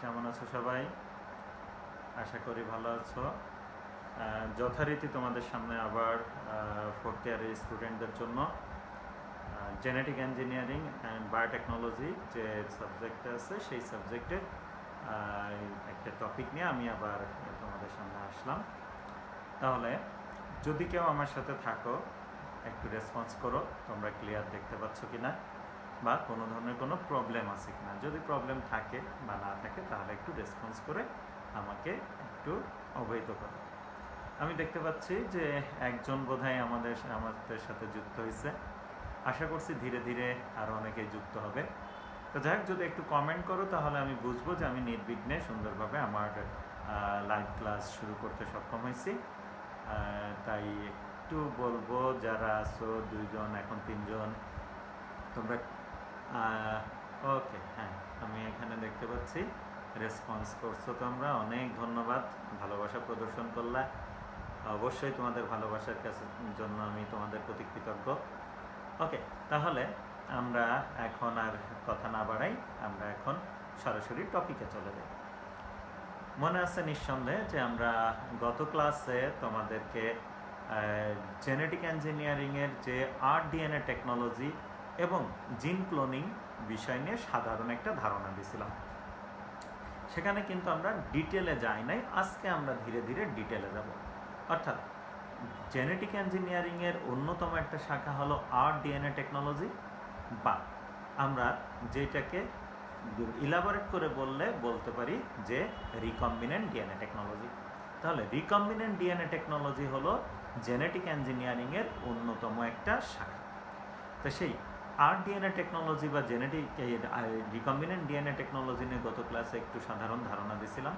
কেমন আছো সবাই? আশা করি ভালো আছো। যথারীতি তোমাদের সামনে আবার ফোর্থ ইয়ারের স্টুডেন্টদের জন্য জেনেটিক ইঞ্জিনিয়ারিং অ্যান্ড বায়োটেকনোলজি যে সাবজেক্টটা আছে সেই সাবজেক্টের একটা টপিক নিয়ে আমি আবার তোমাদের সামনে আসলাম। তাহলে যদি কেউ আমার সাথে থাকো একটু রেসপন্স করো, তোমরা ক্লিয়ার দেখতে পাচ্ছ কিনা বা কোনো ধরনের কোনো প্রবলেম আছে কিনা। যদি প্রবলেম থাকে বা না থাকে তাহলে একটু রেসপন্স করে আমাকে একটু অবহিত করো। আমি দেখতে পাচ্ছি যে একজন বোধহয় আমাদের সাথে যুক্ত হয়েছে। আশা করছি ধীরে ধীরে আরও অনেকেই যুক্ত হবে। তো যাই হোক, যদি একটু কমেন্ট করো তাহলে আমি বুঝবো যে আমি নির্বিঘ্নে সুন্দরভাবে আমার লাইভ ক্লাস শুরু করতে সক্ষম হয়েছি। তাই একটু বলবো, যারা আছো 2 জন, এখন 3 জন, তোমরা ওকে, হ্যাঁ আমি এখানে দেখতে পাচ্ছি রেসপন্স করছো তোমরা। অনেক ধন্যবাদ, ভালোবাসা প্রদর্শন করলা। অবশ্যই তোমাদের ভালোবাসার জন্য আমি তোমাদের প্রতি কৃতজ্ঞ। ওকে, তাহলে আমরা এখন আর কথা না বাড়াই, আমরা এখন সরাসরি টপিকে চলে যাই। মনে আছে নিঃসন্দেহে যে আমরা গত ক্লাসে তোমাদেরকে জেনেটিক ইঞ্জিনিয়ারিংয়ের যে আরডিএনএ টেকনোলজি এবং জিন ক্লোনিং বিষয় নিয়ে সাধারণ একটা ধারণা দিয়েছিলাম। সেখানে কিন্তু আমরা ডিটেলে যাই নাই। আজকে আমরা ধীরে ধীরে ডিটেলে যাব। অর্থাৎ জেনেটিক ইঞ্জিনিয়ারিংয়ের অন্যতম একটা শাখা হলো আরডিএনএ টেকনোলজি, বা আমরা যেটাকে ইলাবোরেট করে বলতে পারি যে রিকম্বিনেন্ট ডিএনএ টেকনোলজি। তাহলে রিকম্বিনেন্ট ডিএনএ টেকনোলজি হলো জেনেটিক ইঞ্জিনিয়ারিংয়ের অন্যতম একটা শাখা। তো সেই আরডিএনএ টেকনোলজি বা রিকম্বিনেন্ট ডিএনএ টেকনোলজি নিয়ে গত ক্লাসে একটু সাধারণ ধারণা দিয়েছিলাম।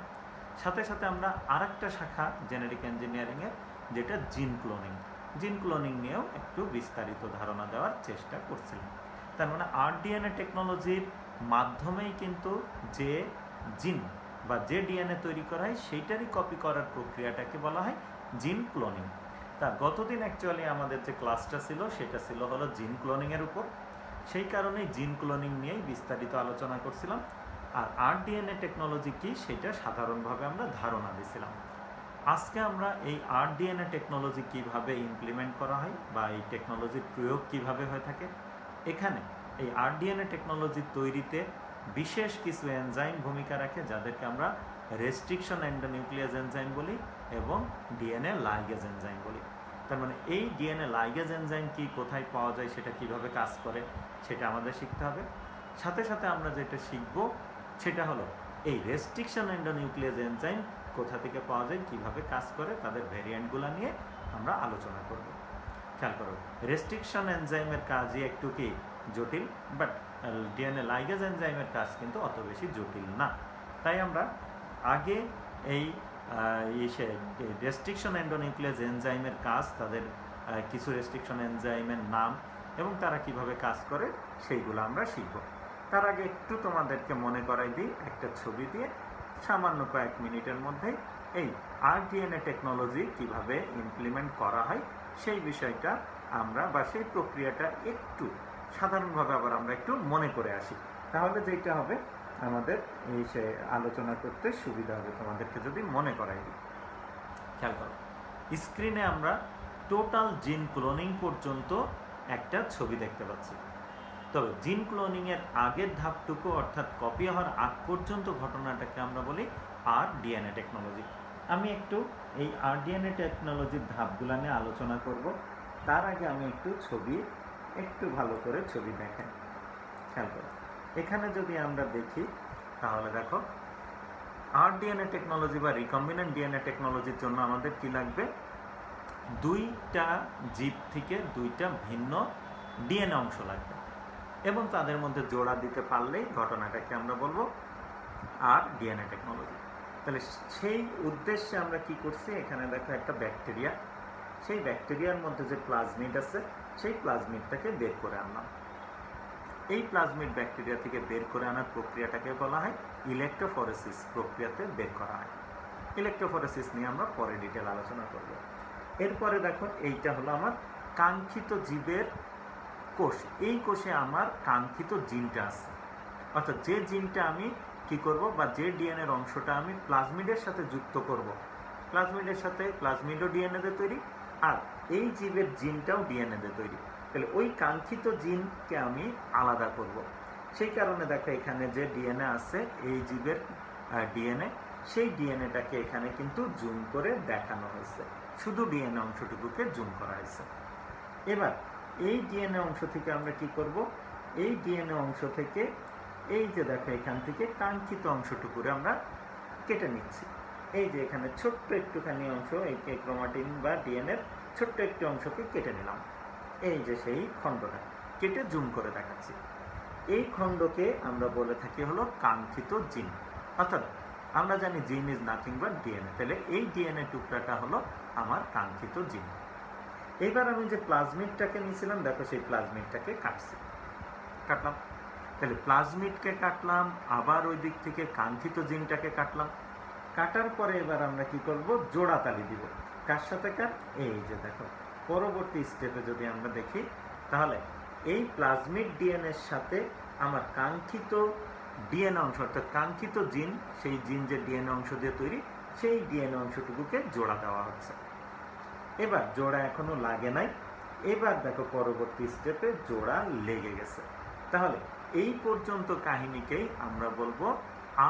সাথে সাথে আমরা আরেকটা শাখা জেনেটিক ইঞ্জিনিয়ারিংয়ের, যেটা জিন ক্লোনিং নিয়েও একটু বিস্তারিত ধারণা দেওয়ার চেষ্টা করছিলাম। তার মানে আরডিএনএ টেকনোলজির মাধ্যমেই কিন্তু যে জিন বা যে ডিএনএ তৈরি করা হয় সেইটারই কপি করার প্রক্রিয়াটাকে বলা হয় জিন ক্লোনিং। তা গতদিন অ্যাকচুয়ালি আমাদের যে ক্লাসটা ছিল সেটা ছিল হলো জিন ক্লোনিংয়ের উপর। সেই কারণেই জিন ক্লোনিং নিয়েই বিস্তারিত আলোচনা করছিলাম। আর আরডিএনএ টেকনোলজি কি সেটা সাধারণভাবে আমরা ধারণা দিয়েছিলাম। আজকে আমরা এই আরডিএনএ টেকনোলজি কিভাবে ইমপ্লিমেন্ট করা হয় বা এই টেকনোলজির প্রয়োগ কিভাবে হয়ে থাকে, এখানে এই আরডিএনএ টেকনোলজি তৈরিতে বিশেষ কিছু এনজাইম ভূমিকা রাখে, যাদেরকে আমরা রেস্ট্রিকশন এন্ডোনিউক্লিয়াস এনজাইম বলি এবং ডিএনএ লাইগেজ এনজাইম বলি। তার মানে এই ডিএনএ লাইগেজ এনজাইম কি, কোথায় পাওয়া যায়, সেটা কিভাবে কাজ করে সেটা আমাদের শিখতে হবে। সাথে সাথে আমরা যেটা শিখব সেটা হলো এই রেস্ট্রিকশন এন্ডোনিউক্লিয়াস এনজাইম কোথা থেকে পাওয়া যায়, কিভাবে কাজ করে, তাদের ভ্যারিয়েন্টগুলো নিয়ে আমরা আলোচনা করব। খেয়াল করো, রেস্ট্রিকশন এনজাইমের কাজই একটু কি জটিল, বাট ডিএনএ লাইগেজ এনজাইমের কাজ কিন্তু অত বেশি জটিল না। তাই আমরা আগে এই রেস্ট্রিকশন এন্ডোনিউক্লিয়াস এনজাইমের কাজ, তাদের কিছু রেস্ট্রিকশন এনজাইমের নাম এবং তারা কিভাবে কাজ করে সেইগুলো আমরা শিখব। তার আগে একটু তোমাদেরকে মনে করাই দিই একটা ছবি দিয়ে, সামান্য কয়েক মিনিটের মধ্যেই এই আরডিএনএ টেকনোলজি কিভাবে ইমপ্লিমেন্ট করা হয় সেই বিষয়টা আমরা বা সেই প্রক্রিয়াটা একটু সাধারণভাবে আবার আমরা একটু মনে করে আসি। তাহলে যেটা হবে আমাদের এই সে আলোচনা করতে সুবিধা হবে তোমাদেরকে যদি মনে করাই দিই। খেয়াল করো, স্ক্রিনে আমরা টোটাল জিন ক্লোনিং পর্যন্ত একটা ছবি দেখতে পাচ্ছি। তবে জিন ক্লোনিংয়ের আগের ধাপটুকু, অর্থাৎ কপি হওয়ার আগ পর্যন্ত ঘটনাটাকে আমরা বলি আরডিএনএ টেকনোলজি। আমি একটু এই আরডিএনএ টেকনোলজির ধাপগুলো নিয়ে আলোচনা করব। তার আগে আমি একটু ভালো করে ছবি দেখেন। খেয়াল করো, এখানে যদি আমরা দেখি তাহলে দেখো আরডিএনএ টেকনোলজি বা রিকম্বিনেন্ট ডিএনএ টেকনোলজির জন্য আমাদের কি লাগবে, 2টা জীব থেকে 2টা ভিন্ন ডিএনএ অংশ লাগবে এবং তাদের মধ্যে জোড়া দিতে পারলেই ঘটনাটাকে আমরা বলবো আরডিএনএ টেকনোলজি। তাহলে সেই উদ্দেশ্যে আমরা কি করছি, এখানে দেখো একটা ব্যাকটেরিয়া, সেই ব্যাকটেরিয়ার মধ্যে যে প্লাজমিড আছে সেই প্লাজমিডটাকে বের করে আনলাম। এই প্লাজমিড ব্যাকটেরিয়া থেকে বের করে আনার প্রক্রিয়াটাকে বলা হয় ইলেকট্রোফরেসিস প্রক্রিয়াতে বের করা হয়। ইলেকট্রোফরেসিস নিয়ে আমরা পরে ডিটেল আলোচনা করব। এরপরে দেখো, এইটা হলো আমার কাঙ্ক্ষিত জীবের কোষ। এই কোষে আমার কাঙ্ক্ষিত জিনটা আছে, অর্থাৎ যে জিনটা আমি কি করব, বা যে ডিএনএর অংশটা আমি প্লাজমিডের সাথে যুক্ত করব, প্লাজমিডের সাথে প্লাজমিডও ডিএনএ দিয়ে তৈরি, আর এই জীবের জিনটাও ডিএনএ দিয়ে তৈরি। তাহলে ওই কাঙ্ক্ষিত জিনকে আমি আলাদা করব। সেই কারণে দেখো এখানে যে ডিএনএ আছে এই জীবের ডিএনএ, সেই ডিএনএটাকে এখানে কিন্তু জুম করে দেখানো হয়েছে, শুধু ডিএনএ অংশটুকুকে জুম করা হয়েছে। এবার এই ডিএনএ অংশ থেকে আমরা কি করব, এই ডিএনএ অংশ থেকে এই যে দেখো এখান থেকে কাঙ্ক্ষিত অংশটুকুরে আমরা কেটে নিচ্ছি। এই যে এখানে ছোট্ট একটুখানি অংশ, এই ক্রোমাটিন বা ডিএনএর ছোট্ট একটি অংশকে কেটে নিলাম। এই যে সেই খণ্ডটা কেটে জুম করে দেখাচ্ছি। এই খণ্ডকে আমরা বলে থাকি হলো কাঙ্ক্ষিত জিন, অর্থাৎ আমরা জানি জিন ইজ নাথিং বাট ডিএনএ। তাহলে এই ডিএনএ টুকরাটা হলো আমার কাঙ্ক্ষিত জিন। এইবার আমি যে প্লাজমিডটাকে নিয়েছিলাম, দেখো সেই প্লাজমিডটাকে কাটলাম। তাহলে প্লাজমিডকে কাটলাম, আবার ওই দিক থেকে কাঙ্ক্ষিত জিনটাকে কাটলাম। কাটার পরে এবার আমরা কি করব, জোড়া তালি দিব। কার সাথে কার, এই যে দেখো পরবর্তী স্টেপে যদি আমরা দেখি, তাহলে এই প্লাজমিড ডিএনএর সাথে আমার কাঙ্ক্ষিত ডিএনএ অংশ, অর্থাৎ কাঙ্ক্ষিত জিন, সেই জিন যে ডিএনএ অংশ দিয়ে তৈরি, সেই ডিএনএ অংশটুকুকে জোড়া দেওয়া হচ্ছে। এবার জোড়া এখনো লাগে নাই, এবার দেখো পরবর্তী স্টেপে জোড়া লেগে গেছে। তাহলে এই পর্যন্ত কাহিনীকেই আমরা বলবো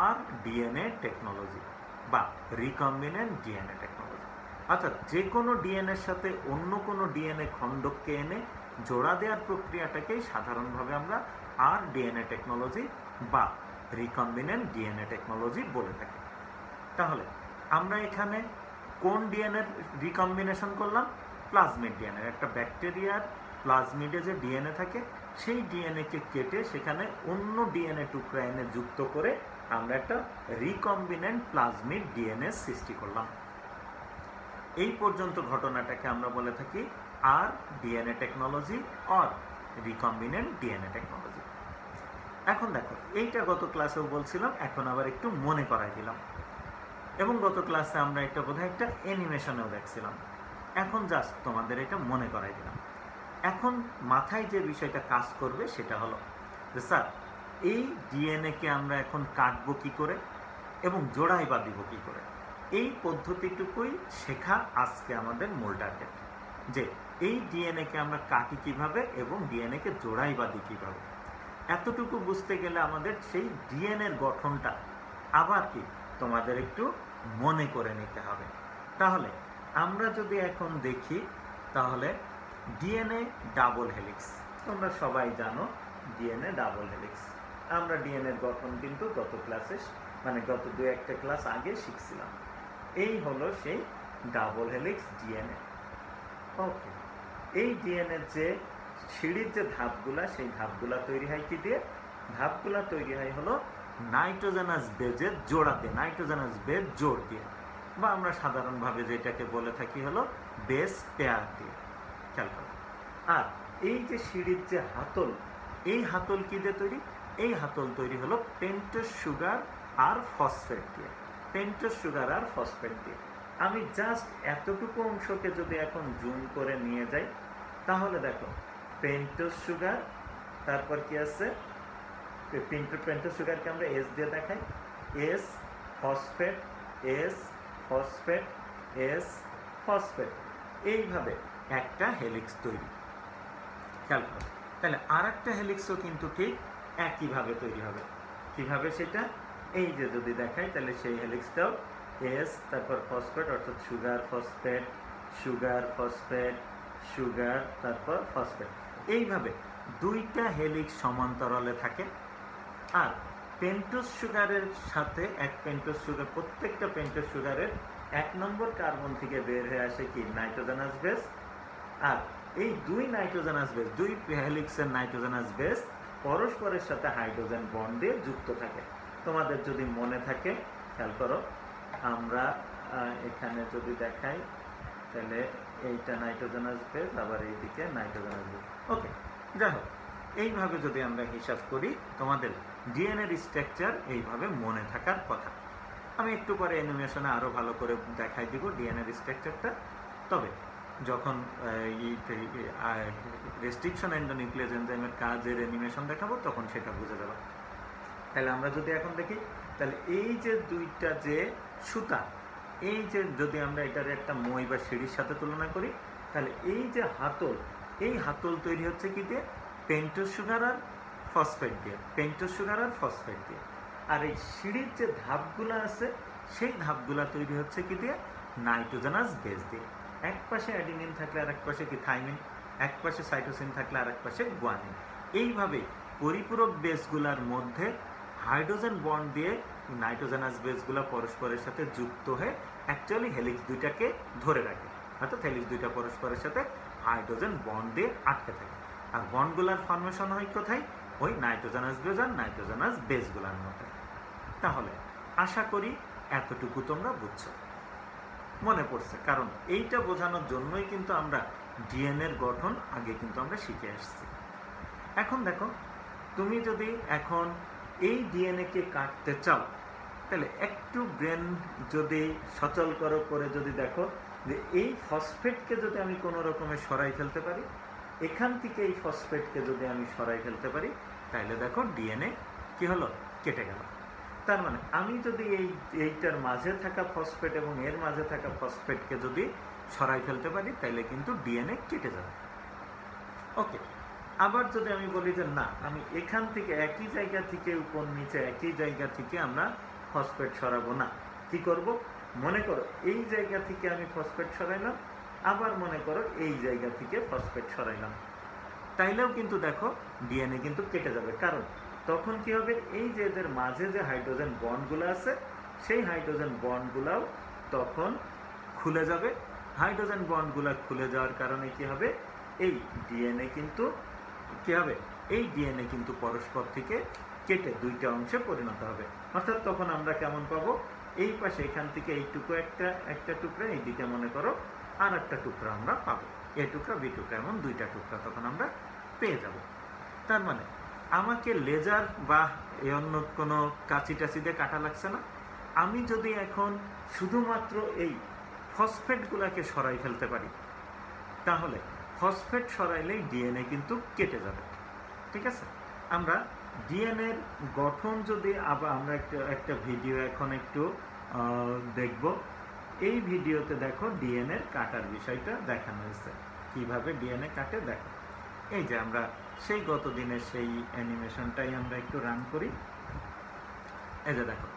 আর ডিএনএ টেকনোলজি বা রিকম্বিনেন্ট ডিএনএ টেকনোলজি। অর্থাৎ যে কোনো ডিএনএর সাথে অন্য কোনো ডিএনএ খণ্ডককে এনে জোড়া দেওয়ার প্রক্রিয়াটাকেই সাধারণভাবে আমরা আর ডিএনএ টেকনোলজি বা রিকম্বিনেন্ট ডিএনএ টেকনোলজি বলে থাকি। তাহলে আমরা এখানে কোন ডিএনএর রিকম্বিনেশন করলাম, প্লাজমিড ডিএনএ। একটা ব্যাকটেরিয়ার প্লাজমিডে যে ডিএনএ থাকে, সেই ডিএনএকে কেটে সেখানে অন্য ডিএনএ টুকরা এনে যুক্ত করে আমরা একটা রিকম্বিনেন্ট প্লাজমিড ডিএনএ সৃষ্টি করলাম। এই পর্যন্ত ঘটনাটাকে আমরা বলে থাকি আর DNA technology or recombinant DNA technology. এখন দেখো এইটা গত ক্লাসেও বলছিলাম, এখন আবার একটু মনে করাই দিলাম, এবং গত ক্লাসে আমরা একটা বোধহয় একটা অ্যানিমেশনেও দেখছিলাম। এখন জাস্ট তোমাদের এটা মনে করাই দিলাম। এখন মাথায় যে বিষয়টা কাজ করবে সেটা হলো যে স্যার এই ডিএনএকে আমরা এখন কাটবো কী করে এবং জোড়াই বা দিব কী করে। এই পদ্ধতিটুকুই শেখা আজকে আমাদের মূল টার্গেট, যে এই ডিএনএকে আমরা কাটি কিভাবে এবং ডিএনএকে জোড়াই বা দিই কীভাবে। এতটুকু বুঝতে গেলে আমাদের সেই ডিএনএর গঠনটা আবার কি তোমাদের একটু মনে করে নিতে হবে। তাহলে আমরা যদি এখন দেখি, তাহলে ডিএনএ ডাবল হেলিক্স, তোমরা সবাই জানো ডিএনএ ডাবল হেলিক্স। আমরা ডিএনএর গঠন কিন্তু গত ক্লাসে, মানে গত দু একটা ক্লাস আগে শিখছিলাম। এই হলো সেই ডাবল হেলিক্স ডিএনএ। ওকে, এই ডিএনএর যে সিঁড়ির যে ধাপগুলা, সেই ধাপগুলা তৈরি হয় কি দিয়ে, ধাপগুলা তৈরি হয় হলো নাইট্রোজেনাস বেজের জোড়া দিয়ে, নাইট্রোজেনাস বেজ জোড় দিয়ে, বা আমরা সাধারণভাবে যেটাকে বলে থাকি হলো বেস পেয়ার দিয়ে। খেয়াল করো। আর এই যে সিঁড়ির যে হাতল, এই হাতল কি দিয়ে তৈরি, এই হাতল তৈরি হলো পেন্টোজ সুগার আর ফসফেট দিয়ে, পেন্টোজ সুগার আর ফসফেট দিয়ে। আমি জাস্ট এতটুকু অংশকে যদি এখন জুম করে নিয়ে যাই, তাহলে দেখো পেন্টোজ সুগার, তারপর কি আছে, পেন্টোজ সুগারকে আমরা এস দিয়ে দেখাই, S phosphate, S phosphate, S phosphate, এইভাবে একটা হেলিক্স তৈরি। খেয়াল করো। তাহলে আর একটা হেলিক্সও কিন্তু ঠিক একইভাবে তৈরি হবে। কিভাবে সেটা, এই যে যদি দেখাই, তাহলে সেই হেলিক্সটাও এস, তারপর ফসফেট, অর্থাৎ sugar phosphate, sugar phosphate, sugar, তারপর ফসফেট, এইভাবে দুইটা হেলিক্স সমান্তরালে থাকে। আর পেন্টোজ সুগারের সাথে এক পেন্টোজ সুগার, প্রত্যেকটা পেন্টোজ সুগারের 1 নম্বর কার্বন থেকে বের হয়ে আসে কি নাইট্রোজেনাস বেস। আর এই দুই নাইট্রোজেনাস বেস, দুই হেলিক্সের নাইট্রোজেনাস বেস পরস্পরের সাথে হাইড্রোজেন বন্ড দিয়ে যুক্ত থাকে। তোমাদের যদি মনে থাকে, খেয়াল করো, আমরা এখানে যদি দেখাই, তাহলে এইটা নাইট্রোজেনাস বেস, আবার এইদিকে নাইট্রোজেনাস বেস। ওকে, যাই হোক, এইভাবে যদি আমরা হিসাব করি, তোমাদের ডিএনএর স্ট্রাকচার এইভাবে মনে থাকার কথা। আমি একটু পরে অ্যানিমেশনে আরও ভালো করে দেখাই দিব ডিএনএর স্ট্রাকচারটা। তবে যখন রেস্ট্রিকশন এন্ডোনিউক্লিয়েজ এনজাইমের কাজের অ্যানিমেশন দেখাবো, তখন সেটা বুঝে যাবে। তাহলে আমরা যদি এখন দেখি, তাহলে এই যে দুইটা যে সুতা, এই যে যদি আমরা এটার একটা মই বা সিঁড়ির সাথে তুলনা করি, তাহলে এই যে হাতল, এই হাতল তৈরি হচ্ছে কি দিয়ে? পেন্টোজ সুগার আর ফসফেট দিয়ে, পেন্টোজ সুগার আর ফসফেট দিয়ে। আর এই সিঁড়ির যে ধাপগুলো আছে, সেই ধাপগুলা তৈরি হচ্ছে কি দিয়ে? নাইট্রোজেনাস বেস দিয়ে। এক পাশে অ্যাডিনিন থাকলে আর এক পাশে কি থাইমিন, এক পাশে সাইটোসিন থাকলে আর এক পাশে গুয়ানিন। এইভাবে পরিপূরক বেসগুলোর মধ্যে হাইড্রোজেন বন্ড দিয়ে নাইট্রোজেনাস বেসগুলো পরস্পরের সাথে যুক্ত হয়ে অ্যাকচুয়ালি হেলিক্স দুইটাকে ধরে রাখে, অর্থাৎ হেলিক্স দুইটা পরস্পরের সাথে হাইড্রোজেন বন্ড দিয়ে আটকে থাকে। আর বন্ডগুলার ফর্মেশন হয় কোথায়? ওই নাইট্রোজেনাস বেস আর নাইট্রোজেনাস বেসগুলোর মধ্যে। তাহলে আশা করি এতটুকু তোমরা বুঝছো, মনে পড়ছে, কারণ এইটা বোঝানোর জন্যই কিন্তু আমরা ডিএনএর গঠন আগে কিন্তু আমরা শিখে আসছি। এখন দেখো, তুমি যদি এখন এই ডিএনএকে কাটতে চাও, তাহলে একটু ব্রেন যদি সচল করে যদি দেখো যে এই ফসফেটকে যদি আমি কোনো রকমে সরাই ফেলতে পারি, এখান থেকে এই ফসফেটকে যদি আমি সরাই ফেলতে পারি, তাহলে দেখো ডিএনএ কি হলো? কেটে গেল। তার মানে আমি যদি এইটার মাঝে থাকা ফসফেট এবং এর মাঝে থাকা ফসফেটকে যদি সরাই ফেলতে পারি, তাহলে কিন্তু ডিএনএ কেটে যাবে। ওকে, আবার যদি আমি বলি যে না, আমি এখান থেকে একই জায়গা থেকে উপর নিচে একই জায়গা থেকে আমরা ফসফেট সরাবো না, কি করব? মনে করো এই জায়গা থেকে আমি ফসফেট সরাইলাম, আবার মনে করো এই জায়গা থেকে ফসফেট সরাইলাম, তাইলেও কিন্তু দেখো ডিএনএ কিন্তু কেটে যাবে। কারণ তখন কি হবে? এই যে এদের মাঝে যে হাইড্রোজেন বন্ডগুলো আছে, সেই হাইড্রোজেন বন্ডগুলাও তখন খুলে যাবে। হাইড্রোজেন বন্ডগুলো খুলে যাওয়ার কারণে কি হবে? এই ডিএনএ কিন্তু কি হবে? এই ডিএনএ কিন্তু পরস্পর থেকে কেটে দুইটা অংশে পরিণত হবে। অর্থাৎ তখন আমরা কেমন পাবো? এই পাশে এখান থেকে এইটুকু একটা টুকরা, এইদিকে মনে করো আর একটা টুকরা আমরা পাবো, এ টুকরা বি টুকরা, এমন দুইটা টুকরা তখন আমরা পেয়ে যাব। তার মানে আমাকে লেজার বা অন্য কোনো কাঁচি টাচি দিয়ে কাটা লাগছে না। আমি যদি এখন শুধুমাত্র এই ফসফেটগুলোকে সরাই ফেলতে পারি, তাহলে ফসফেট সরাইলেই ডিএনএ কিন্তু কেটে যাবে। ঠিক আছে? আমরা ডিএনএর গঠন যদি আবার আমরা একটা ভিডিও এখন একটু দেখব। এই ভিডিওতে দেখো ডিএনএর কাটার বিষয়টা দেখানো হয়েছে, কিভাবে ডিএনএ কাটে। দেখো, এই যে আমরা সেই গত দিনের সেই অ্যানিমেশনটাই আমরা একটু রান করি। এই যে দেখো,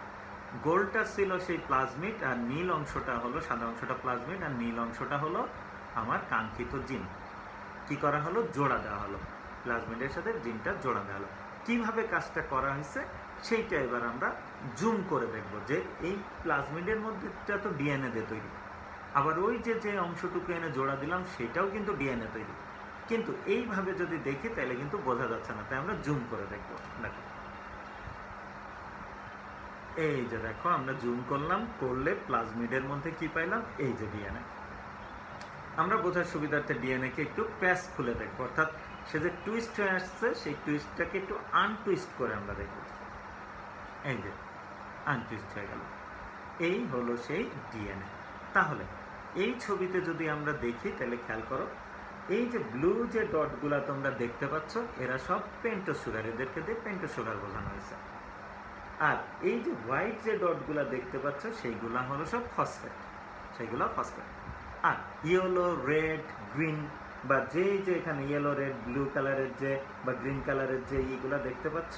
গোলটা ছিল সেই প্লাজমিড, আর নীল অংশটা হলো, সাদা অংশটা প্লাজমিড, আর নীল অংশটা হলো আমার কাঙ্ক্ষিত জিন। কি করা হলো? জোড়া দেওয়া হলো, প্লাজমিডের সাথে জিনটা জোড়া দেওয়া হলো। কিভাবে কাজটা করা হয়েছে সেইটা এবার আমরা জুম করে দেখব, যে এই প্লাজমিডের মধ্যেটা তো ডিএনএ দিয়ে তৈরি, আবার ওই যে অংশটুকু এনে জোড়া দিলাম সেটাও কিন্তু ডিএনএ তৈরি। কিন্তু এইভাবে যদি দেখি তাহলে কিন্তু বোঝা যাচ্ছে না, তাই আমরা জুম করে দেখবো। দেখো, এই যে দেখো, আমরা জুম করলাম, করলে প্লাজমিডের মধ্যে কি পাইলাম? এই যে ডিএনএ। আমরা বোঝার সুবিধার্থে ডিএনএ কে একটু প্যাচ খুলে দেখবো, অর্থাৎ সে যে টুইস্ট হয়ে আসছে সেই টুইস্টটাকে একটু আনটুইস্ট করে আমরা দেখব। এই যে আনটুইস্ট হয়ে গেল, এই হলো সেই ডিএনএ। তাহলে এই ছবিতে যদি আমরা দেখি তাহলে খেয়াল করো, এই যে ব্লু যে ডটগুলা তোমরা দেখতে পাচ্ছ, এরা সব পেন্টোজ সুগার, এদেরকে দিয়ে পেন্টোজ সুগার বোঝানো হয়েছে। আর এই যে হোয়াইট যে ডটগুলা দেখতে পাচ্ছ, সেইগুলা হলো সব ফসফেট, সেইগুলো ফসফেট। আর ইয়েলো, রেড, গ্রিন বা যে এখানে ইয়েলো, রেড, ব্লু কালারের যে বা গ্রিন কালারের যে এইগুলা দেখতে পাচ্ছ,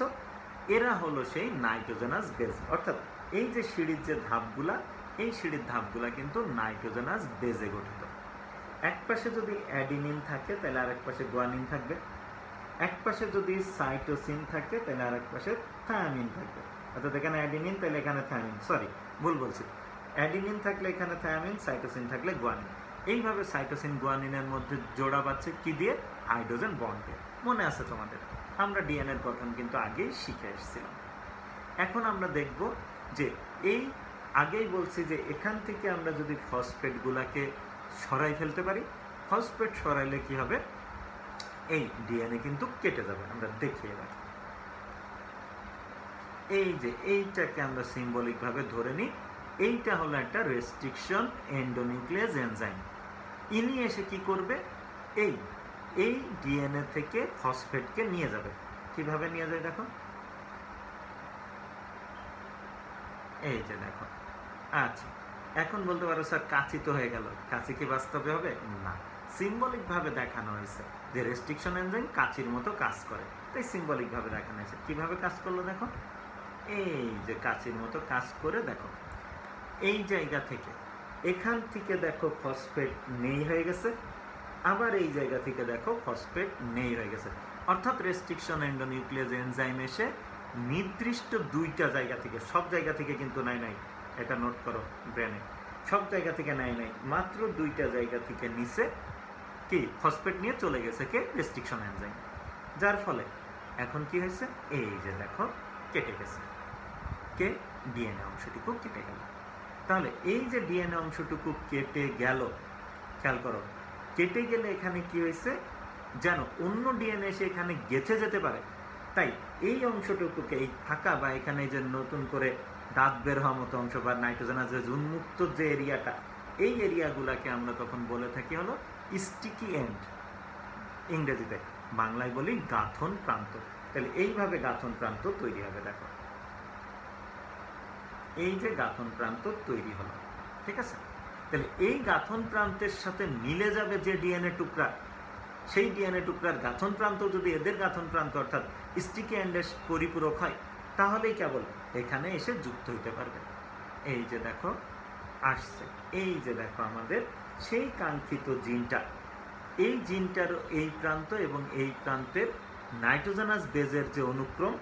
এরা হলো সেই নাইট্রোজেনাস বেস। অর্থাৎ এই যে সিঁড়ির যে ধাপগুলা, এই সিঁড়ির ধাপগুলা কিন্তু নাইট্রোজেনাস বেজে গঠিত। এক পাশে যদি অ্যাডিনিন থাকে তাহলে আরেক পাশে গুয়ানিন থাকবে, এক পাশে যদি সাইটোসিন থাকে তাহলে আরেক পাশে থায়ামিন থাকবে। অর্থাৎ এখানে অ্যাডিনিন তাহলে এখানে থায়ামিন, সরি ভুল বলছি, অ্যাডিনিন থাকলে এখানে থায়ামিন, সাইটোসিন থাকলে গুয়ানিন। এইভাবে সাইটোসিন গুয়ানিনের মধ্যে জোড়া পাচ্ছে কি দিয়ে? হাইড্রোজেন বন্ডে। মনে আছে তোমাদের? আমরা ডিএনএর গঠন কিন্তু আগেই শিখে এসেছিলাম। এখন আমরা দেখব যে এই আগেই বলছি যে এখান থেকে আমরা যদি ফসফেটগুলাকে সরাই ফেলতে পারি, ফসফেট সরাইলে কি হবে? এই ডিএনএ কিন্তু কেটে যাবে। আমরা দেখি এবার, এই যে এইটাকে আমরা সিম্বলিক ভাবে ধরে নিই, এইটা হলো একটা রেস্ট্রিকশন এন্ডোনিউক্লিয়াস এনজাইম। ইনি এসে কি করবে? এই ডিএনএ থেকে ফসফেটকে নিয়ে যাবে। কিভাবে নিয়ে যায় দেখো, এই যে দেখো। আচ্ছা, এখন বলতে পারো স্যার কাঁচি তো হয়ে গেল, কাঁচি কি বাস্তবে হবে? না, সিম্বলিক ভাবে দেখানো হয়েছে যে রেস্ট্রিকশন এনজাইম কাঁচির মতো কাজ করে, তাই সিম্বলিক ভাবে দেখানো হয়েছে। কিভাবে কাজ করলো দেখো, এই যে কাঁচির মতো কাজ করে দেখো, এই জায়গা থেকে এখান থেকে দেখো ফসফেট নেই হয়ে গেছে, আবার এই জায়গা থেকে দেখো ফসফেট নেই হয়ে গেছে। অর্থাৎ রেস্ট্রিকশন এন্ডোনিউক্লিয়াস এনজাইম এসে নির্দিষ্ট দুইটা জায়গা থেকে, সব জায়গা থেকে কিন্তু নাই, এটা নোট করো ব্রেনে, সব জায়গা থেকে নাই, মাত্র দুইটা জায়গা থেকে নিচে কি ফসফেট নিয়ে চলে গেছে কে? Restriction enzyme. যার ফলে এখন কি হয়েছে, এই যে দেখো কেটে গেছে, কে? ডিএনএ অংশটুকু কেটে গেল। তাহলে এই যে ডিএনএ অংশটুকু কেটে গেল, খেয়াল করো, কেটে গেলে এখানে কি হয়েছে, যেন অন্য ডিএনএ এসে এখানে গেঁথে যেতে পারে, তাই এই অংশটুকুকে, এই ফাঁকা বা এখানে যে নতুন করে দাঁত বের হওয়ার মতো অংশ বা নাইট্রোজেনাস উন্মুক্ত যে এরিয়াটা, এই এরিয়াগুলাকে আমরা তখন বলে থাকি হলো স্টিকি এন্ড, ইংরেজিতে, বাংলায় বলি গাঁথন প্রান্ত। তাহলে এইভাবে গাঁথন প্রান্ত তৈরি হবে। দেখো এই যে গাঁথন প্রান্ত তৈরি হলো, ঠিক আছে? তাহলে এই গাঁথন প্রান্তের সাথে মিলে যাবে যে ডিএনএ টুকরা, সেই ডিএনএ টুকরার গাঁথন প্রান্ত যদি এদের গাঁথন প্রান্ত অর্থাৎ স্টিকি এন্ডের পরিপূরক হয়, তাহলেই কেবল এখানে এসে যুক্ত হইতে পারবে। এই যে দেখো আসছে, এই যে দেখো আমাদের সেই কাঙ্ক্ষিত জিনটা, এই জিনটার এই প্রান্ত এবং এই প্রান্তের নাইট্রোজেনাস বেজের যে অনুক্রম,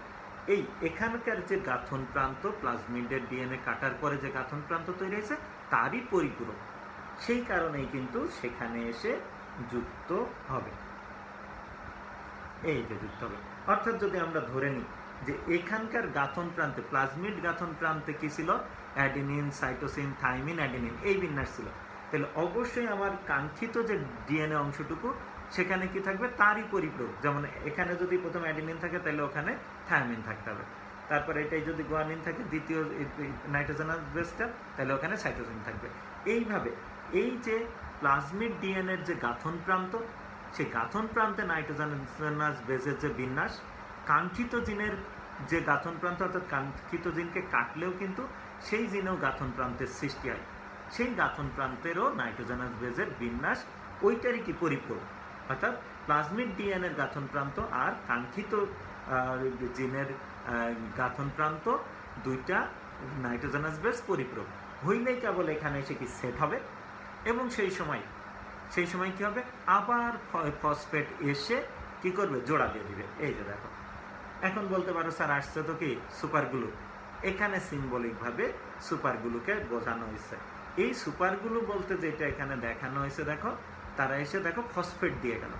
এই এখানকার যে গাঁথন প্রান্ত, প্লাজমিডের ডিএনএ কাটার পরে যে গাঁথন প্রান্ত তৈরি হয়েছে তারই পরিপূরক, সেই কারণেই কিন্তু সেখানে এসে যুক্ত হবে। এই যে যুক্ত হবে, অর্থাৎ যদি আমরা ধরে নিই যে এখানকার গাঁথন প্রান্তে, প্লাজমিড গাঁথন প্রান্তে কি ছিল, অ্যাডেনিন, সাইটোসিন, থাইমিন, অ্যাডেনিন, এই বিন্যাস ছিল, তাহলে অবশ্যই আমার কাঙ্ক্ষিত যে ডিএনএ অংশটুকু সেখানে কি থাকবে, তারই পরিপূরক। যেমন এখানে যদি প্রথম অ্যাডেনিন থাকে তাহলে ওখানে থাইমিন থাকতে হবে, তারপরে এটাই যদি গুয়ানিন থাকে দ্বিতীয় নাইট্রোজেনাস বেসটা, তাহলে ওখানে সাইটোসিন থাকবে। এইভাবে এই যে প্লাজমিড ডিএনএর যে গাঁথন প্রান্ত, সেই গাঁথন প্রান্তে নাইট্রোজেনাস বেসের যে বিন্যাস, কাঙ্ক্ষিত জিনের যে গাঁথন প্রান্ত, অর্থাৎ কাঙ্ক্ষিত জিনকে কাটলেও কিন্তু সেই জিনেও গাঁথন প্রান্তের সৃষ্টি হয়, সেই গাঁথন প্রান্তেরও নাইট্রোজেনাস বেসের বিন্যাস ওইটারই কি পরিপূরক। অর্থাৎ প্লাজমিড ডিএনএর গাঁথন প্রান্ত আর কাঙ্ক্ষিত জিনের গাঁথন প্রান্ত দুইটা নাইট্রোজেনাস বেস পরিপূরক হইলেই কেবল এখানে এসে কি সেট হবে, এবং সেই সময় কি হবে, আবার ফসফেট এসে কি করবে, জোড়া দিয়ে দিবে। এই যে দেখো, এখন বলতে পারো স্যার আসছে তো কি সুপারগ্লু, এখানে সিম্বলিকভাবে সুপারগ্লুকে বোঝানো হয়েছে। এই সুপারগ্লু বলতে যেটা এখানে দেখানো হয়েছে, দেখো তারা এসে দেখো ফসফেট দিয়ে গেল,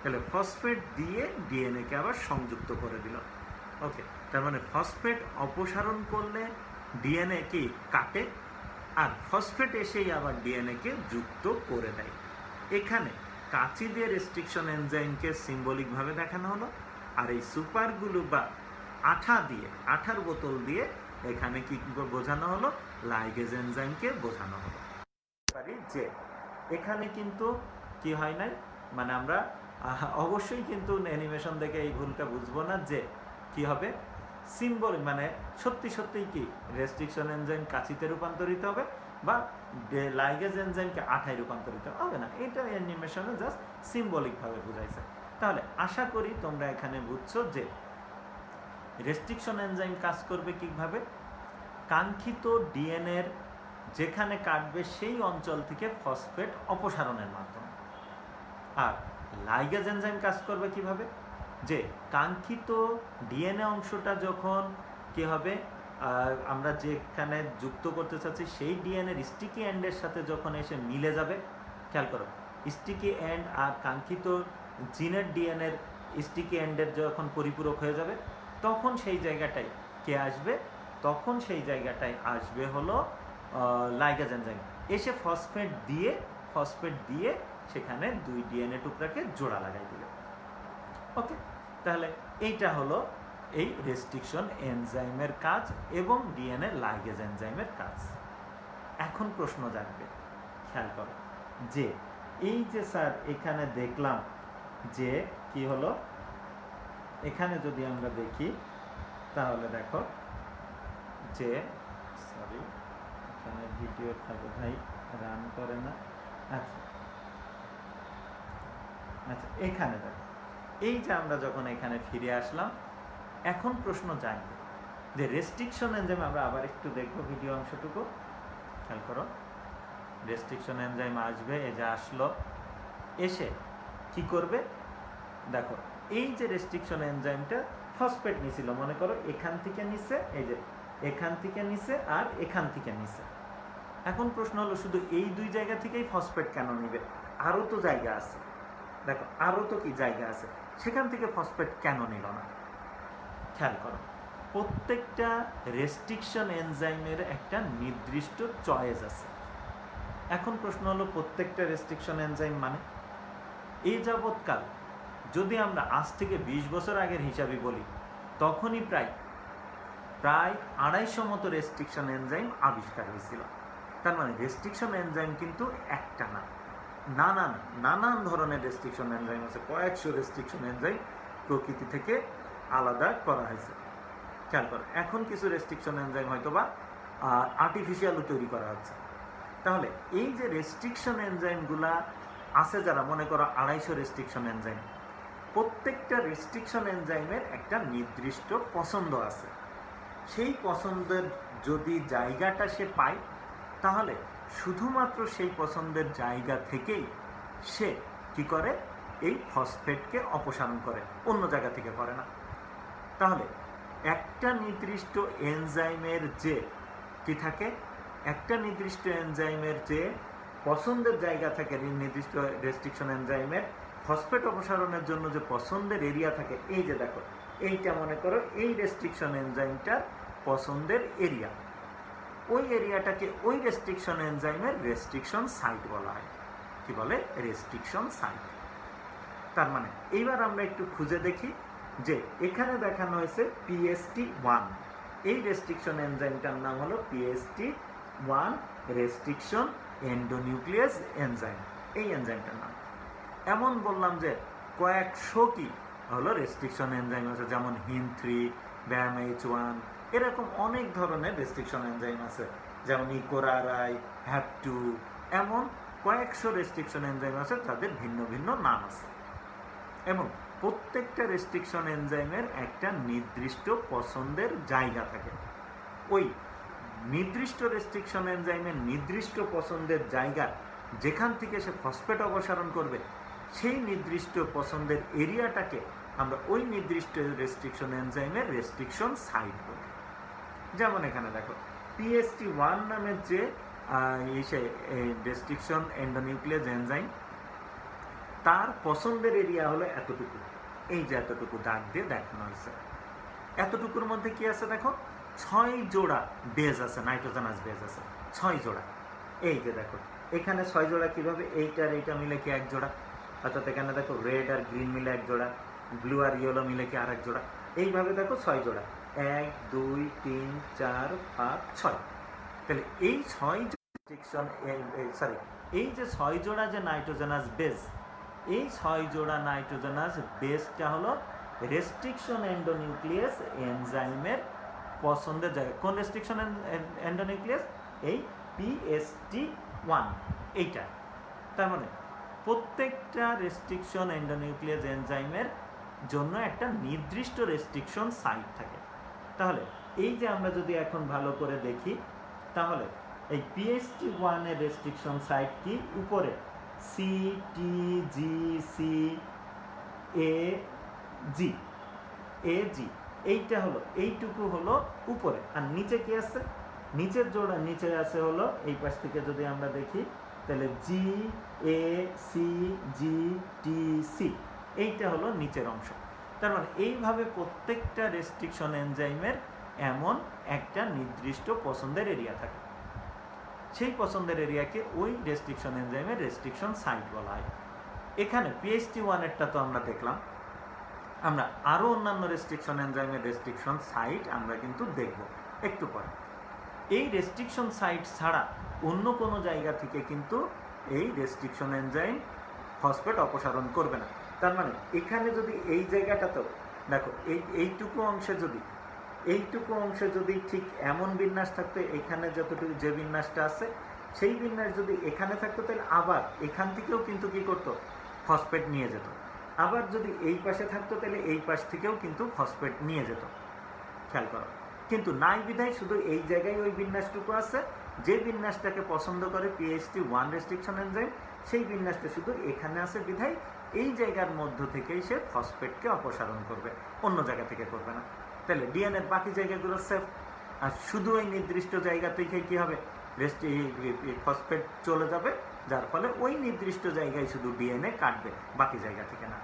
তাহলে ফসফেট দিয়ে ডিএনএ কে আবার সংযুক্ত করে দিল। ওকে, তার মানে ফসফেট অপসারণ করলে ডিএনএ কি কাটে, আর ফসফেট এসেই আবার ডিএনএ কে যুক্ত করে দেয়। এখানে কাঁচি দিয়ে রেস্ট্রিকশন এনজাইমকে সিম্বলিকভাবে দেখানো হলো, আর এই সুপারগুলো বা আঠার বোতল দিয়ে এখানে কি বোঝানো হলো, লাইগেজ এনজাইমকে বোঝানো হলো। যে এখানে কিন্তু কি হয় নাই, মানে আমরা অবশ্যই কিন্তু অ্যানিমেশন দেখে এই ভুলটা বুঝবো না যে কি হবে, সিম্বল মানে সত্যিই কি রেস্ট্রিকশন এনজাইম কাঁচিতে রূপান্তরিত হবে বা লাইগেজ এনজাইমকে আঠায় রূপান্তরিত হবে না, এটা অ্যানিমেশনে জাস্ট সিম্বলিকভাবে বুঝাইছে। তাহলে আশা করি তোমরা এখানে বুঝছো যে রেস্ট্রিকশন এনজাইম কাজ করবে কিভাবে, কাঙ্ক্ষিত ডিএনএর যেখানে কাটবে সেই অঞ্চল থেকে ফসফেট অপসারণের মাধ্যমে। আর লাইগেজ এনজাইম কাজ করবে কিভাবে, যে কাঙ্ক্ষিত ডিএনএ অংশটা যখন কি হবে, আমরা যেখানে যুক্ত করতে চাচ্ছি সেই ডিএনএর স্টিকি এন্ডের সাথে যখন এসে মিলে যাবে, খেয়াল করো স্টিকি এন্ড আর কাঙ্ক্ষিত জিনের ডিএনএর স্টিকি এন্ডের যখন পরিপূরক হয়ে যাবে, তখন সেই জায়গাটায় কে আসবে, তখন সেই জায়গাটায় আসবে হলো লাইগেজ এনজাইম, এসে ফসফেট দিয়ে সেখানে দুই ডিএনএ টুকরাকে জোড়া লাগাই দিল। ওকে, তাহলে এইটা হলো এই রেস্ট্রিকশন এনজাইমের কাজ এবং ডিএনএ লাইগেজ এনজাইমের কাজ। এখন প্রশ্ন জাগবে, খেয়াল করো যে এই যে স্যার এখানে দেখলাম যে কি হলো, এখানে যদি আমরা দেখি তাহলে দেখো যে সরি, এখানে ভিডিও থাকে ভাই, রান করে না। আচ্ছা আচ্ছা, এখানে দেখো, এই যে আমরা যখন এখানে ফিরে আসলাম, এখন প্রশ্ন জানবো যে রেস্ট্রিকশন এনজাইম, আমরা আবার একটু দেখবো ভিডিও অংশটুকু, খেয়াল করো। রেস্ট্রিকশন এনজাইম আসবে, এই যে আসলো, এসে কি করবে দেখো, এই যে রেস্ট্রিকশন এনজাইমটা ফসফেট নিছিল, মনে করো এখান থেকে নিছে, এই যে এখান থেকে নিছে আর এখান থেকে নিছে। এখন প্রশ্ন হলো শুধু এই দুই জায়গা থেকেই ফসফেট কেন নিবে? আরও তো জায়গা আছে, দেখো আরও তো কি জায়গা আছে, সেখান থেকে ফসফেট কেন নিল না? খেয়াল করো, প্রত্যেকটা রেস্ট্রিকশন এনজাইমের একটা নির্দিষ্ট চয়েস আছে। এখন প্রশ্ন হলো প্রত্যেকটা রেস্ট্রিকশন এনজাইম মানে, এই যাবৎকাল যদি আমরা আজ থেকে 20 বছর আগের হিসাবে বলি, তখনই প্রায় 250 মতো রেস্ট্রিকশন এনজাইম আবিষ্কার হয়েছিল। তার মানে রেস্ট্রিকশন এনজাইম কিন্তু একটা না, নানান ধরনের রেস্ট্রিকশন এনজাইম আছে। কয়েকশো রেস্ট্রিকশন এনজাইম প্রকৃতি থেকে আলাদা করা হয়েছে। খেয়াল করো, এখন কিছু রেস্ট্রিকশন এনজাইম হয়তো বা আর্টিফিশিয়ালও তৈরি করা হচ্ছে। তাহলে এই যে রেস্ট্রিকশন এনজাইমগুলা আছে, যারা মনে করো 250 রেস্ট্রিকশন এনজাইম, প্রত্যেকটা রেস্ট্রিকশন এনজাইমের একটা নির্দিষ্ট পছন্দ আছে। সেই পছন্দের যদি জায়গাটা সে পায়, তাহলে শুধুমাত্র সেই পছন্দের জায়গা থেকেই সে কি করে, এই ফসফেটকে অপসারণ করে, অন্য জায়গা থেকে করে না। তাহলে একটা নির্দিষ্ট এনজাইমের যে কি থাকে, একটা নির্দিষ্ট এনজাইমের যে পছন্দের জায়গা থাকে, নির্দিষ্ট রেস্ট্রিকশন এনজাইমের ফসফেট অপসারণের জন্য যে পছন্দের এরিয়া থাকে, এই যে দেখো, এইটা মনে করো এই রেস্ট্রিকশন এনজাইমটার পছন্দের এরিয়া, ওই এরিয়াটাকে ওই রেস্ট্রিকশন এনজাইমের রেস্ট্রিকশন সাইট বলা হয়। কি বলে? Restriction site. তার মানে এইবার আমরা একটু খুঁজে দেখি যে এখানে দেখানো হয়েছে PST1, এই রেস্ট্রিকশন এনজাইমটার নাম হলো PST1 রেস্ট্রিকশন এন্ডোনিউক্লিয়াস এনজাইম, এই এনজাইমটার নাম। এমন বললাম যে কয়েকশো কি হলো রেস্ট্রিকশন এনজাইম আছে, যেমন HIM3, BAMH1, এরকম অনেক ধরনের রেস্ট্রিকশন এনজাইম আছে, যেমন ইকোরারাই, HAP2, এমন কয়েকশো রেস্ট্রিকশন এনজাইম আছে, তাদের ভিন্ন ভিন্ন নাম আছে। এবং প্রত্যেকটা রেস্ট্রিকশন এনজাইমের একটা নির্দিষ্ট পছন্দের জায়গা থাকে। ওই নির্দিষ্ট রেস্ট্রিকশন এনজাইমের নির্দিষ্ট পছন্দের জায়গা যেখান থেকে সে ফসফেট অপসারণ করবে, সেই নির্দিষ্ট পছন্দের এরিয়াটাকে আমরা ওই নির্দিষ্ট রেস্ট্রিকশন এনজাইমের রেস্ট্রিকশন সাইট বলি। যেমন এখানে দেখো, PST1 নামের যে রেস্ট্রিকশন এন্ডোনিউক্লিয়াস এনজাইম, তার পছন্দের এরিয়া হলো এতটুকু, এই যে এতটুকু দাগ দিয়ে দেখানো হয়েছে। এতটুকুর মধ্যে কি আছে দেখো, 6 জোড়া বেজ আছে, নাইট্রোজেনাস বেজ আছে 6 জোড়া। এই যে দেখো এখানে 6 জোড়া, কিভাবে? এইটা আর এইটা মিলে কি 1 জোড়া, অর্থাৎ এখানে দেখো রেড আর গ্রিন মিলে 1 জোড়া, ব্লু আর ইয়েলো মিলে কি আর 1 জোড়া। এইভাবে দেখো 6 জোড়া, 1 2 3 4 5 6। তাহলে এই 6 রেস্ট্রিকশন, সরি, এই যে 6 জোড়া যে নাইট্রোজেনাস বেজ, এই 6 জোড়া নাইট্রোজেনাস বেসটা হলো রেস্ট্রিকশন এন্ডোনিউক্লিয়াস এনজাইমের পছন্দের জায়গা। কোন রেস্ট্রিকশন এন্ডোনিউক্লিয়াস? এই PST1, এইটা। তার মানে প্রত্যেকটা রেস্ট্রিকশন এন্ডোনিউক্লিয়াস এনজাইমের জন্য একটা নির্দিষ্ট রেস্ট্রিকশন সাইট থাকে। তাহলে এই যে আমরা যদি এখন ভালো করে দেখি, তাহলে এই PST1 এর রেস্ট্রিকশন সাইট কি? উপরে CTGCAG, এইটা হলো, এইটুকু হলো উপরে। আর নিচে কি আছে? নিচের জোড়া, নিচে আছে হলো এই পাশ থেকে যদি আমরা দেখি, তাহলে GACGTC, এইটা হলো নিচের অংশ। তার মানে এইভাবে প্রত্যেকটা রেস্ট্রিকশন এনজাইমের এমন একটা নির্দিষ্ট পছন্দের এরিয়া থাকে। সেই পছন্দের এরিয়াকে ওই রেস্ট্রিকশন এনজাইমের রেস্ট্রিকশন সাইট বলা হয়। এখানে PST1 এরটা তো আমরা দেখলাম, আমরা আরও অন্যান্য রেস্ট্রিকশন এনজাইমের রেস্ট্রিকশন সাইট আমরা কিন্তু দেখব একটু পরে। এই রেস্ট্রিকশন সাইট ছাড়া অন্য কোনো জায়গা থেকে কিন্তু এই রেস্ট্রিকশন এনজাইম ফসফেট অপসারণ করবে না। তার মানে এখানে যদি এই জায়গাটাতেও দেখো, এইটুকু অংশে যদি এইটুকু অংশে যদি ঠিক এমন বিন্যাস থাকতো, এখানে যতটুকু যে বিন্যাসটা আছে সেই বিন্যাস যদি এখানে থাকতো, তাহলে আবার এখান থেকেও কিন্তু কি করতো, ফসফেট নিয়ে যেত। আবার যদি এই পাশে থাকতো, তাহলে এই পাশ থেকেও কিন্তু ফসফেট নিয়ে যেত। খেয়াল করো, কিন্তু নাই বিধায় শুধু এই জায়গায় ওই বিন্যাসটুকু আছে, যে বিন্যাসটাকে পছন্দ করে PHT1 রেস্ট্রিকশন এনজাইম, সেই বিন্যাসটা শুধু এখানে আছে বিধায় এই জায়গার মধ্য থেকেই সে ফসফেটকে অপসারণ করবে, অন্য জায়গা থেকে করবে না। তাহলে ডিএনএর বাকি জায়গাগুলো সেফ, আর শুধু ওই নির্দিষ্ট জায়গা থেকে কি হবে, ফসফেট চলে যাবে, যার ফলে ওই নির্দিষ্ট জায়গায় শুধু ডিএনএ কাটবে, বাকি জায়গা থেকে না।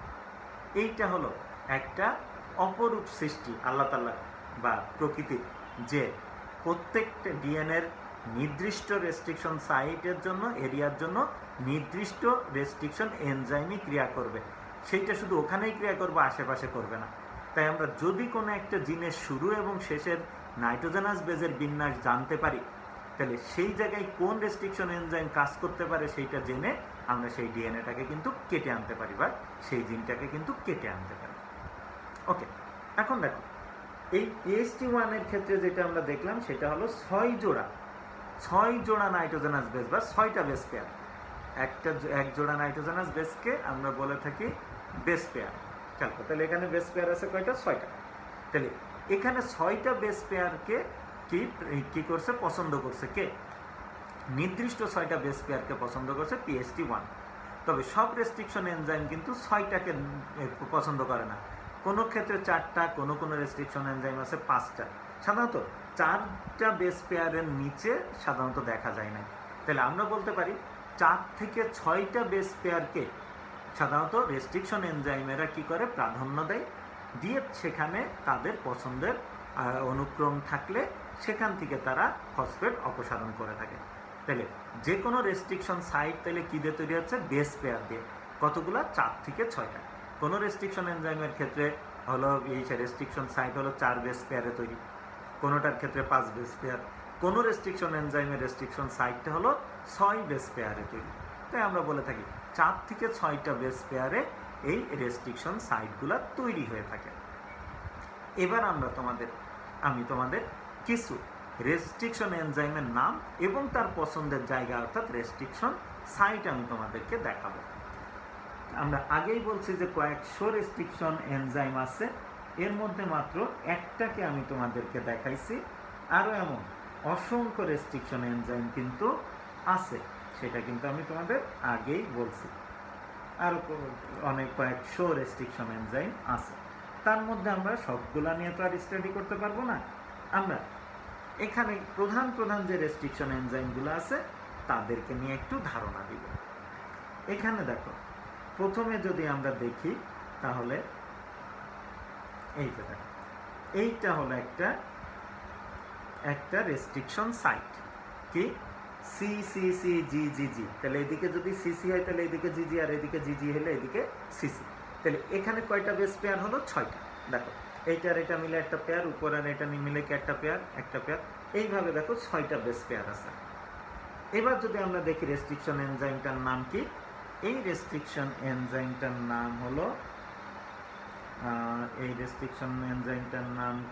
এইটা হলো একটা অপরূপ সৃষ্টি আল্লাহ তাআলা বা প্রকৃতির, যে প্রত্যেকটা ডিএনএর নির্দিষ্ট রেস্ট্রিকশন সাইটের জন্য, এরিয়ার জন্য নির্দিষ্ট রেস্ট্রিকশন এনজাইমই ক্রিয়া করবে। সেইটা শুধু ওখানেই ক্রিয়া করবে, আশেপাশে করবে না। তাই আমরা যদি কোনো একটা জিনের শুরু এবং শেষের নাইট্রোজেনাস বেজের বিন্যাস জানতে পারি, তাহলে সেই জায়গায় কোন রেস্ট্রিকশন এনজাইম কাজ করতে পারে সেইটা জেনে আমরা সেই ডিএনএটাকে কিন্তু কেটে আনতে পারি, বা সেই জিনটাকে কিন্তু কেটে আনতে পারি। ওকে, এখন দেখো এই PHT1 এর ক্ষেত্রে যেটা আমরা দেখলাম সেটা হলো 6 জোড়া নাইট্রোজেনাস বেস বা 6টা বেস পেয়ার। এক জোড়া নাইট্রোজেনাস বেসকে আমরা বলে থাকি বেস পেয়ার। খেয়াল করো, তাহলে এখানে বেস পেয়ার আছে কয়টা, 6টা। তাহলে এখানে 6টা বেস পেয়ারকে কি করছে, পছন্দ করছে কে, নির্দিষ্ট 6টা বেস পেয়ারকে পছন্দ করছে PHT1। তবে সব রেস্ট্রিকশন এনজাইম কিন্তু 6টাকে পছন্দ করে না। কোনো ক্ষেত্রে 4টা, কোনো রেস্ট্রিকশন এনজাইম আছে 5টা। সাধারণত 4টা বেস পেয়ারের নিচে সাধারণত দেখা যায় না। তাহলে আমরা বলতে পারি 4 থেকে 6টা বেস পেয়ারকে সাধারণত রেস্ট্রিকশন এনজাইমেরা কি করে, প্রাধান্য দেয়, দিয়ে সেখানে তাদের পছন্দের অনুক্রম থাকলে সেখান থেকে তারা ফসফেট অপসারণ করে থাকে। তাহলে যে কোনো রেস্ট্রিকশন সাইট তাহলে কী দিয়ে তৈরি হচ্ছে, বেস পেয়ার দিয়ে। কতগুলা, 4 থেকে 6টা। কোনো রেস্ট্রিকশন এনজাইমের ক্ষেত্রে হলো এই রেস্ট্রিকশন সাইট হলো 4 বেস পেয়ারে তৈরি, কোনোটার ক্ষেত্রে 5 বেস পেয়ার। কোনো রেস্ট্রিকশন এনজাইমের রেস্ট্রিকশন সাইটটা হলো 6 বেস পেয়ারে তৈরি। তাই আমরা বলে থাকি 4 থেকে 6টা বেস পেয়ারে এই রেস্ট্রিকশন সাইটগুলো তৈরি হয়ে থাকে। এবার আমি তোমাদের কিছু রেস্ট্রিকশন এনজাইমের নাম এবং তার পছন্দের জায়গা অর্থাৎ রেস্ট্রিকশন সাইট আমি তোমাদেরকে দেখাবো। আমরা আগেই বলছি যে কয়েকশো রেস্ট্রিকশন এনজাইম আছে, এর মধ্যে মাত্র একটাকে আমি তোমাদেরকে দেখাইছি, আরও এমন অসংখ্য রেস্ট্রিকশন এনজাইম কিন্তু আছে, সেটা কিন্তু আমি তোমাদের আগেই বলছি। আরও কয়েকশো রেস্ট্রিকশন এনজাইম আছে, তার মধ্যে আমরা সবগুলা নিয়ে তো আর স্টাডি করতে পারবো না। আমরা এখানে প্রধান যে রেস্ট্রিকশন এনজাইমগুলো আছে তাদেরকে নিয়ে একটু ধারণা দিব। এখানে দেখো, প্রথমে যদি আমরা দেখি তাহলে এইটা হলো একটা রেস্ট্রিকশন সাইট, কি CCCGGG। তাহলে এদিকে যদি সিসি হয় তাহলে এদিকে জিজি, আর এদিকে জিজি হলে এদিকে সিসি। তাহলে এখানে কয়টা বেস পেয়ার হলো, 6টা। দেখো, এইটা আর এটা মিলে একটা পেয়ার, উপর আর এটা মিলে কি একটা পেয়ার, এইভাবে দেখো 6টা বেস পেয়ার আছে। এবার যদি আমরা দেখি রেস্ট্রিকশন এনজাইমটার নাম কি, এই রেস্ট্রিকশন এনজাইমটার নাম হলো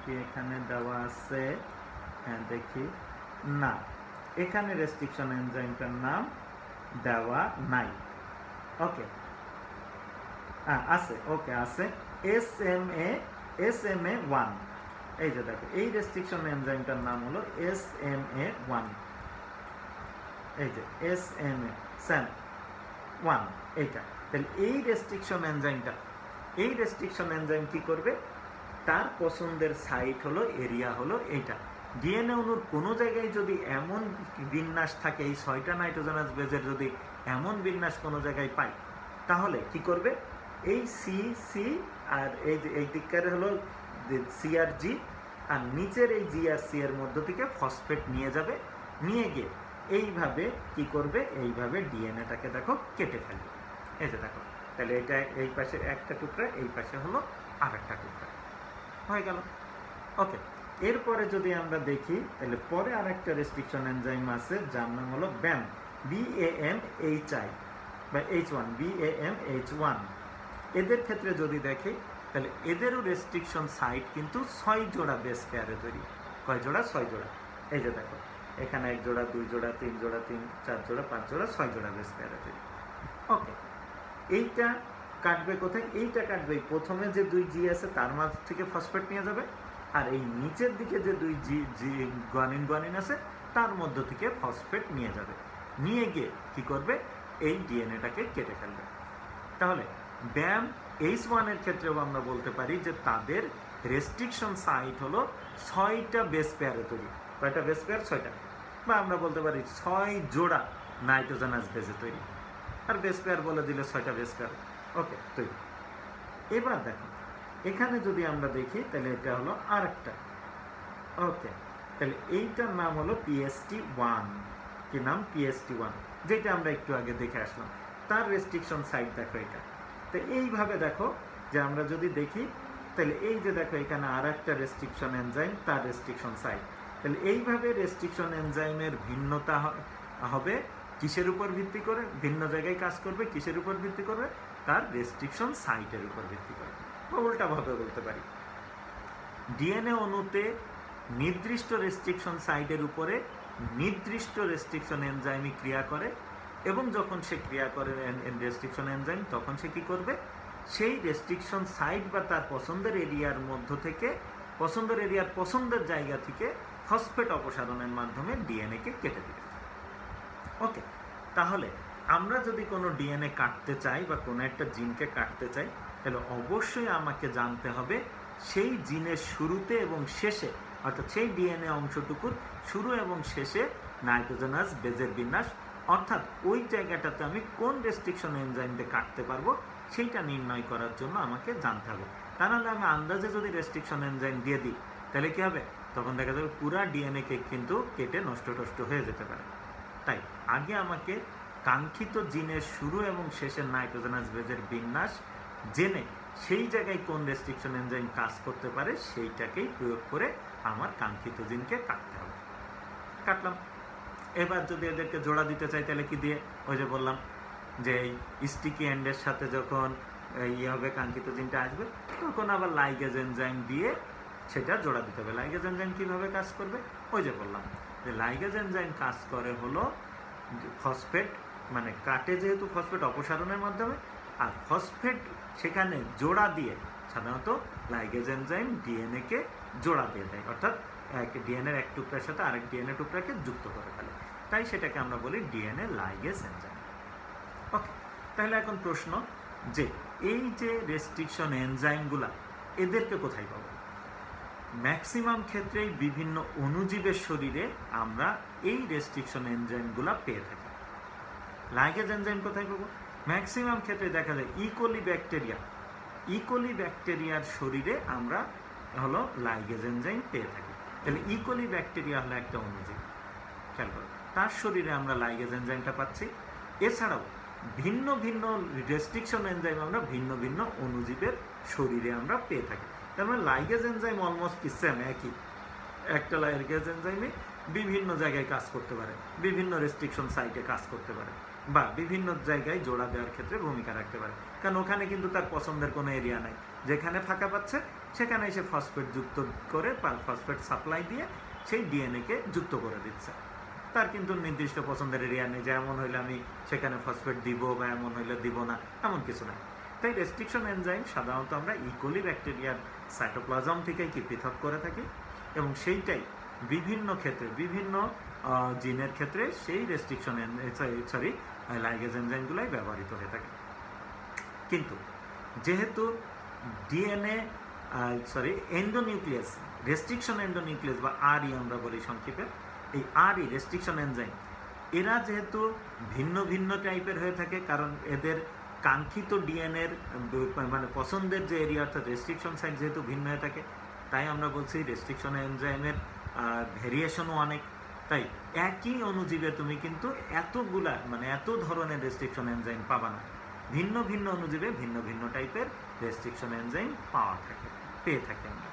কি এখানে দেওয়া আছে, হ্যাঁ দেখি, না এখানে রেস্ট্রিকশন এনজাইমটার নাম দেওয়া নাই। ওকে, আছে, ওকে আছে, SMA1। এই যে দেখো, এই রেস্ট্রিকশন এনজাইমটার নাম হলো SMA1। এই যে SMA1 এইটা। তাহলে এই রেস্ট্রিকশন এনজাইম কি করবে, তার পছন্দের সাইট হলো, এরিয়া হলো এইটা। ডিএনএ অণুর কোনো জায়গায় যদি এমন বিন্যাস থাকে, এই 6টা নাইট্রোজেনাস বেজের যদি এমন বিন্যাস কোনো জায়গায় পাই, তাহলে কি করবে, এই সি আর এই দিককার হলো সি আর জি, আর নিচের এই জি আর সি এর মধ্য থেকে ফসফেট নিয়ে যাবে, নিয়ে গিয়ে এইভাবে কি করবে, এইভাবে ডিএনএটাকে দেখো কেটে ফেলবে। এই যে দেখো, তাহলে এটা এই পাশে একটা টুকরা, এই পাশে হলো আর একটা টুকরা, হয়ে গেল। ওকে, এরপরে যদি আমরা দেখি তাহলে পরে আর একটা রেস্ট্রিকশন এনজাইম আছে যার নাম হলো BAMHI বা H1, BAMH1। এদের ক্ষেত্রে যদি দেখি তাহলে এদেরও রেস্ট্রিকশন সাইট কিন্তু 6 জোড়া বেস পেয়ারে তৈরি। কয় জোড়া? 6 জোড়া। এই যে দেখো এখানে 1 জোড়া, 2 জোড়া, 3 জোড়া, 4 জোড়া, 5 জোড়া, 6 জোড়া বেস পেয়ারে তৈরি। ওকে, এইটা কাটবে কোথায়? এইটা কাটবে প্রথমে যে 2 জি আছে তার মাঝ থেকে ফসফেট নিয়ে যাবে, আর এই নিচের দিকে যে 2 জি গুয়ানিন আছে তার মধ্য থেকে ফসফেট নিয়ে যাবে। নিয়ে গিয়ে কি করবে? এই ডিএনএটাকে কেটে ফেলবে। তাহলে ব্যাম H1 এর ক্ষেত্রেও আমরা বলতে পারি যে তাদের রেস্ট্রিকশন সাইট হলো 6টা বেস পেয়ারে তৈরি। কয়টা বেস পেয়ার? 6টা। বা আমরা বলতে পারি 6 জোড়া নাইট্রোজেনাস বেসে তৈরি, আর বেস পেয়ার বলে দিলে 6টা বেস পেয়ার। ওকে, তৈরি। এবার দেখো এখানে যদি আমরা দেখি তাহলে এটা হলো আরেকটা। ওকে, তাহলে এইটার নাম হলো PST1। কি নাম? PST1, যেটা আমরা একটু আগে দেখে আসলাম। তার রেস্ট্রিকশন সাইট দেখো এটা। তো এইভাবে দেখো যে আমরা যদি দেখি তাহলে এই যে দেখো এখানে আর একটা রেস্ট্রিকশন এনজাইম, তার রেস্ট্রিকশন সাইট। তাহলে এইভাবে রেস্ট্রিকশন এনজাইমের ভিন্নতা হবে কিসের উপর ভিত্তি করে? ভিন্ন জায়গায় কাজ করবে কিসের উপর ভিত্তি করবে? তার রেস্ট্রিকশন সাইটের উপর ভিত্তি করে। বা উল্টাভাবে বলতে পারি, ডিএনএ অণুতে নির্দিষ্ট রেস্ট্রিকশন সাইটের উপরে নির্দিষ্ট রেস্ট্রিকশন এনজাইমই ক্রিয়া করে, এবং যখন সে ক্রিয়া করে রেস্ট্রিকশন এনজাইম তখন সে কি করবে? সেই রেস্ট্রিকশন সাইট বা তার পছন্দের এরিয়ার মধ্য থেকে পছন্দের জায়গা থেকে ফসফেট অপসারণের মাধ্যমে ডিএনএকে কেটে দেবে। ওকে, তাহলে আমরা যদি কোনো ডিএনএ কাটতে চাই বা কোনো একটা জিনকে কাটতে চাই তাহলে অবশ্যই আমাকে জানতে হবে সেই জিনের শুরুতে এবং শেষে, অর্থাৎ সেই ডিএনএ অংশটুকুর শুরু এবং শেষে নাইট্রোজেনাস বেজের বিন্যাস, অর্থাৎ ওই জায়গাটাতে আমি কোন রেস্ট্রিকশন এনজাইমটা কাটতে পারবো সেইটা নির্ণয় করার জন্য আমাকে জানতে হবে। তা নাহলে আমি আন্দাজে যদি রেস্ট্রিকশন এনজাইম দিয়ে দিই তাহলে কি হবে? তখন দেখা যাবে পুরা ডিএনএকে কিন্তু কেটে নষ্ট হয়ে যেতে পারে। তাই আগে আমাকে কাঙ্ক্ষিত জিনের শুরু এবং শেষের নাইট্রোজেনাস বেজের বিন্যাস জেনে সেই জায়গায় কোন রেস্ট্রিকশন এনজাইম কাজ করতে পারে সেইটাকেই প্রয়োগ করে আমার কাঙ্ক্ষিত জিনকে কাটতে হবে। কাটলাম। এবার যদি এদেরকে জোড়া দিতে চাই তাহলে কি দিয়ে? ওই যে বললাম যে এই স্টিকি এন্ডের সাথে যখন ইয়ে হবে কাঙ্ক্ষিত জিনটা আসবে তখন আবার লাইগেজ এনজাইম দিয়ে সেটা জোড়া দিতে হবে। লাইগেজ এনজাইম কীভাবে কাজ করবে? ওই যে বললাম যে লাইগেজ এনজাইম কাজ করে হলো ফসফেট, মানে কাটে যেহেতু ফসফেট অপসারণের মাধ্যমে, আর ফসফেট সেখানে জোড়া দিয়ে সাধারণত লাইগেজ এনজাইম ডিএনএকে জোড়া দিয়ে দেয়, অর্থাৎ ডিএনএর এক টুকরার সাথে আরেক ডিএনএ টুকরাকে যুক্ত করে ফেলে। তাই সেটাকে আমরা বলি ডিএনএ লাইগেজ এনজাইম। ওকে, তাহলে এখন প্রশ্ন যে এই যে রেস্ট্রিকশন এনজাইমগুলা এদেরকে কোথায় পাবো? ম্যাক্সিমাম ক্ষেত্রেই বিভিন্ন অণুজীবের শরীরে আমরা এই রেস্ট্রিকশন এনজাইমগুলা পেয়ে থাকি। লাইগেজ এনজাইম কোথায় পাবো? ম্যাক্সিমাম ক্ষেত্রে দেখা যায় ইকোলি ব্যাকটেরিয়ার শরীরে আমরা হলো লাইগেজ এনজাইম পেয়ে থাকি। তাহলে ইকোলি ব্যাকটেরিয়া হলো একটা অণুজীব, খেয়াল করো, তার শরীরে আমরা লাইগেজ এনজাইমটা পাচ্ছি। এছাড়াও ভিন্ন ভিন্ন রেস্ট্রিকশন এনজাইম আমরা ভিন্ন ভিন্ন অণুজীবের শরীরে আমরা পেয়ে থাকি। তার মানে লাইগেজ এনজাইম অলমোস্ট সেম, একই। একটা লাইগেজ এনজাইমে বিভিন্ন জায়গায় কাজ করতে পারে, বিভিন্ন রেস্ট্রিকশন সাইটে কাজ করতে পারে, বা বিভিন্ন জায়গায় জোড়া দেওয়ার ক্ষেত্রে ভূমিকা রাখতে পারে। কারণ ওখানে কিন্তু তার পছন্দের কোনো এরিয়া নাই, যেখানে ফাঁকা পাচ্ছে সেখানে এসে ফসফেট যুক্ত করে ফসফেট সাপ্লাই দিয়ে সেই ডিএনএকে যুক্ত করে দিচ্ছে। তার কিন্তু নির্দিষ্ট পছন্দের এরিয়া নেই যে এমন হইলে আমি সেখানে ফসফেট দিব বা এমন হইলে দিব না, এমন কিছু নাই। তাই রেস্ট্রিকশন এনজাইম সাধারণত আমরা ইকোলি ব্যাকটেরিয়ার সাইটোপ্লাজম থেকেই কি পৃথক করে থাকি, এবং সেইটাই বিভিন্ন ক্ষেত্রে বিভিন্ন জিনের ক্ষেত্রে সেই রেস্ট্রিকশন লাইগেজ এনজাইমগুলাই ব্যবহৃত হয়ে থাকে। কিন্তু যেহেতু ডিএনএ এন্ডোনিউক্লিয়াস, রেস্ট্রিকশন এন্ডোনিউক্লিয়াস বা আরই আমরা বলি সংক্ষেপে, এই আরই রেস্ট্রিকশন এনজাইম এরা যেহেতু ভিন্ন ভিন্ন টাইপের হয়ে থাকে, কারণ এদের কাঙ্ক্ষিত ডিএনএর মানে পছন্দের যে এরিয়া অর্থাৎ রেস্ট্রিকশন সাইট যেহেতু ভিন্ন হয়ে থাকে, তাই আমরা বলছি রেস্ট্রিকশন এনজাইমের ভেরিয়েশনও অনেক। তাই একই অণুজীবে তুমি কিন্তু এত ধরনের রেস্ট্রিকশন এনজাইম পাবা না। ভিন্ন ভিন্ন অণুজীবে ভিন্ন ভিন্ন টাইপের রেস্ট্রিকশন এনজাইম পেয়ে থাকি আমরা।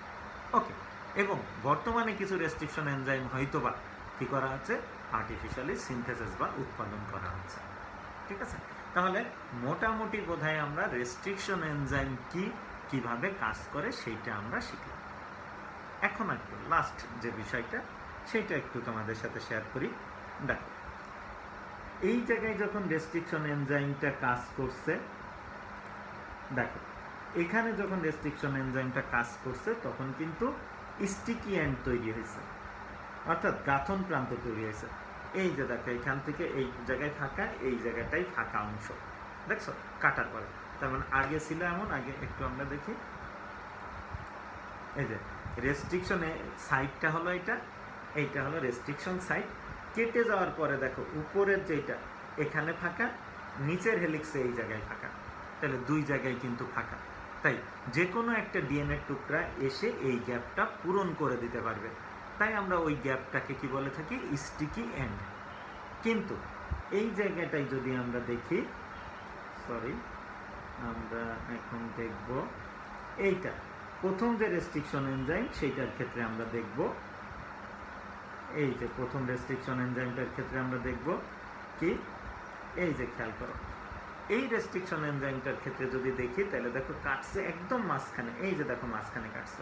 ওকে, এবং বর্তমানে কিছু রেস্ট্রিকশন এনজাইম হয়তোবা কি করা হচ্ছে, আর্টিফিশিয়ালি সিনথেসিস বা উৎপাদন করা হচ্ছে। ঠিক আছে, তাহলে মোটামুটি বোধহয় আমরা রেস্ট্রিকশন এনজাইম কি কিভাবে কাজ করে সেইটা আমরা শিখলাম। এখন একটু লাস্ট যে বিষয়টা সেইটা একটু তোমাদের সাথে শেয়ার করি। দেখো, এই জায়গায় যখন রেস্ট্রিকশন এনজাইমটা কাজ করছে, দেখো এখানে যখন রেস্ট্রিকশন এনজাইমটা কাজ করছে তখন কিন্তু স্টিকি এন্ড তৈরি হয়েছে, অর্থাৎ গাঁথন প্রান্ত তৈরি হয়েছে। এই যে দেখো, এখান থেকে এই জায়গায় ফাঁকা, এই জায়গাটাই ফাঁকা অংশ, দেখছো কাটার পরে। তার মানে আগে ছিল এমন, আগে একটু আমরা দেখি, এই যে রেস্ট্রিকশনে সাইডটা হলো এটা, এইটা হলো রেস্ট্রিকশন সাইড। কেটে যাওয়ার পরে দেখো উপরের যেটা এখানে ফাঁকা, নিচের হেলিক্সে এই জায়গায় ফাঁকা, তাহলে দুই জায়গায় কিন্তু ফাঁকা। তাই যে কোনো একটা ডিএনএ টুকরা এসে এই গ্যাপটা পূরণ করে দিতে পারবে, তাই আমরা ওই গ্যাপটাকে কি বলে থাকি, স্টিকি এন্ড। কিন্তু এই জায়গাটাই যদি আমরা দেখি, সরি আমরা এখন দেখব এইটা প্রথম যে রেস্ট্রিকশন এনজাইম সেইটার ক্ষেত্রে আমরা দেখব, এই যে প্রথম রেস্ট্রিকশন এনজাইমটার ক্ষেত্রে আমরা দেখব কি, এই যে খেয়াল করো, এই রেস্ট্রিকশন এনজাইমটার ক্ষেত্রে যদি দেখি তাহলে দেখো কাটছে একদম মাঝখানে, এই যে দেখো মাঝখানে কাটছে,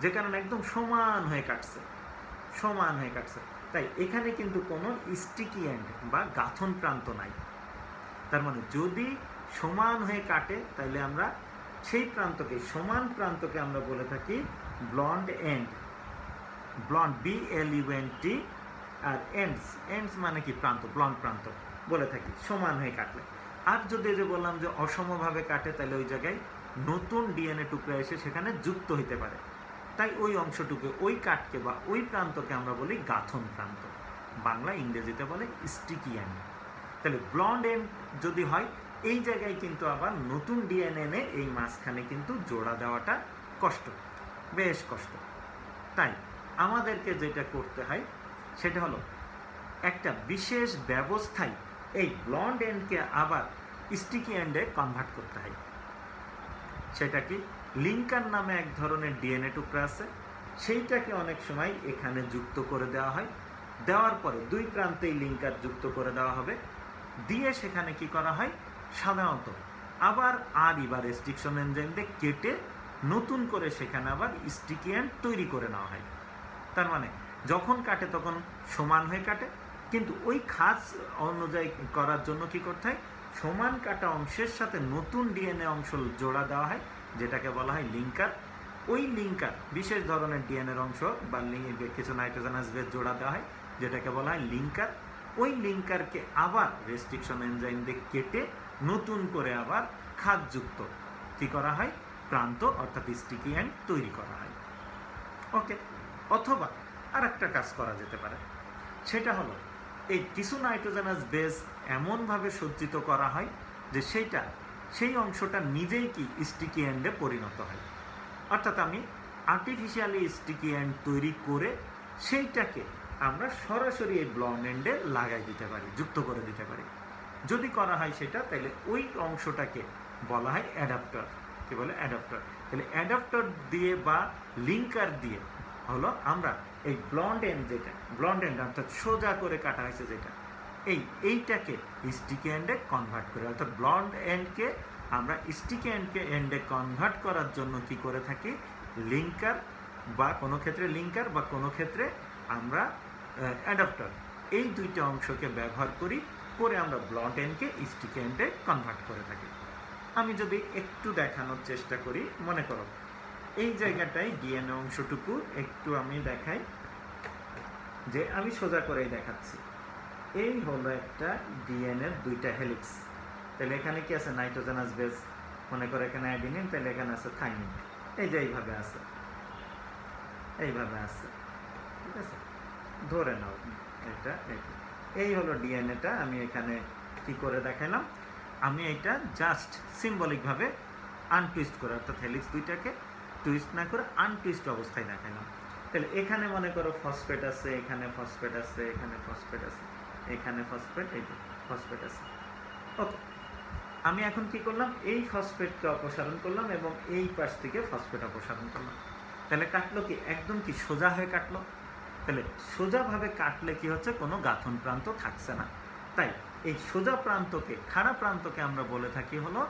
যে কারণে একদম সমান হয়ে কাটছে, সমান হয়ে কাটছে। তাই এখানে কিন্তু কোনো স্টিকি এন্ড বা গাঁথন প্রান্ত নাই। তার মানে যদি সমান হয়ে কাটে তাহলে আমরা সেই প্রান্তকে, সমান প্রান্তকে আমরা বলে থাকি ব্লন্ড এন্ড, ব্লন্ড BLUNT, আর এন্ডস, এন্ডস মানে কি প্রান্ত, ব্লন্ড প্রান্ত বলে থাকি সমান হয়ে কাটলে। আর যদি যে বললাম যে অসমভাবে কাটে তাহলে ওই জায়গায় নতুন ডিএনএ টুকরা এসে সেখানে যুক্ত হতে পারে, তাই ওই অংশটুকে, ওই কাটকে বা ওই প্রান্তকে আমরা বলি গাঁথন প্রান্ত, বাংলা ইংরেজিতে বলে স্টিকি এন্ড। তাহলে ব্লন্ড এন্ড যদি হয় এই জায়গায় কিন্তু আবার নতুন ডিএনএ এনে এই মাঝখানে কিন্তু জোড়া দেওয়াটা কষ্ট, বেশ কষ্ট। তাই আমাদেরকে যেটা করতে হয় সেটা হলো একটা বিশেষ ব্যবস্থায় এই ব্লন্ড এন্ডকে আবার স্টিকি এন্ডে কনভার্ট করতে হয়। সেটা কি, লিঙ্কার নামে এক ধরনের ডিএনএ টুকরা আছে, সেইটাকে অনেক সময় এখানে যুক্ত করে দেওয়া হয়, দেওয়ার পরে দুই প্রান্তেই লিঙ্কার যুক্ত করে দেওয়া হবে, দিয়ে সেখানে কি করা হয়, সাধারণত আবার বা রেস্ট্রিকশন এনজাইম দিয়ে কেটে নতুন করে সেখানে আবার স্টিকি এন্ড তৈরি করে নেওয়া হয়। তার মানে যখন কাটে তখন সমান হয়ে কাটে, কিন্তু ওই খাস অনুযায়ী করার জন্য কি করতে হয়, সমান কাটা অংশের সাথে নতুন ডিএনএ অংশ জোড়া দেওয়া হয়, যেটাকে বলা হয় লিঙ্কার। ওই লিঙ্কার বিশেষ ধরনের ডিএনএর অংশ বা কিছু নাইট্রোজেনাস বেস জোড়া দেওয়া হয়, যেটাকে বলা হয় লিঙ্কার। ওই লিঙ্কারকে আবার রেস্ট্রিকশন এনজাইম দিয়ে কেটে নতুন করে আবার খাতযুক্ত কি করা হয়, প্রান্ত অর্থাৎ স্টিকি এন্ড তৈরি করা হয়। ওকে, অথবা আর একটা কাজ করা যেতে পারে, সেটা হলো এই কিছু নাইট্রোজেনাস বেস এমনভাবে সজ্জিত করা হয় যে সেই অংশটা নিজেই কি স্টিকি এন্ডে পরিণত হয়, অর্থাৎ আমি আর্টিফিশিয়ালি স্টিকি এন্ড তৈরি করে সেইটাকে আমরা সরাসরি এই ব্লন্ড এন্ডে লাগাই দিতে পারি, যুক্ত করে দিতে পারি। যদি করা হয় সেটা, তাহলে ওই অংশটাকে বলা হয় অ্যাডাপ্টার। কি বলে, অ্যাডাপ্টার। তাহলে অ্যাডাপ্টার দিয়ে বা লিঙ্কার দিয়ে হলো আমরা এই ব্লন্ড এন্ড, যেটা ব্লন্ড এন্ড অর্থাৎ সোজা করে কাটা হয়েছে যেটা, এইটাকে স্টিকি এন্ডে কনভার্ট করে, অর্থাৎ ব্লন্ড এন্ডকে আমরা স্টিকি এন্ডে কনভার্ট করার জন্য কি করে থাকি, লিঙ্কার বা কোনো ক্ষেত্রে লিঙ্কার বা কোনো ক্ষেত্রে আমরা অ্যাডাপ্টার, এই দুইটা অংশকে ব্যবহার করে আমরা ব্লন্ড এন্ডকে স্টিকি এন্ডে কনভার্ট করে থাকি। আমি যদি একটু দেখানোর চেষ্টা করি, মনে করো এই জায়গাটায় ডিএনএ অংশটুকু একটু আমি দেখাই, যে আমি সোজা করেই দেখাচ্ছি। এই হলো একটা ডিএনএর দুইটা হেলিক্স, তাহলে এখানে কি আছে, নাইট্রোজেনাস বেস, মনে করো এখানে অ্যাডিনিন, তাহলে এখানে আছে থাইমিন, এই যে এইভাবে আছে, এইভাবে আছে, ঠিক আছে, ধরে নাও এটা, এই হলো ডিএনএটা। আমি এখানে কি করে দেখালাম, আমি এটা জাস্ট সিম্বলিকভাবে আনটুইস্ট করে, অর্থাৎ হেলিক্স দুইটাকে টুইস্ট না করে আনটুইস্ট অবস্থায় দেখালাম। তাহলে এখানে মনে করো ফসফেট আছে, এখানে ফসফেট আছে, এখানে ফসফেট আছে, এখানে ফসফেট, এই ফসফেট আছে। ওকে, আমি এখন কি করলাম, এই ফসফেটকে অপসারণ করলাম এবং এই পাশ থেকে ফসফেট অপসারণ করলাম। তাহলে কাটলো কি, একদম কি সোজা হয়ে কাটলো। তাহলে সোজাভাবে কাটলে কি হচ্ছে, কোনো গাঁথন প্রান্ত থাকছে না। তাই এই সোজা প্রান্তকে, খাড়া প্রান্তকে আমরা বলে থাকি হলো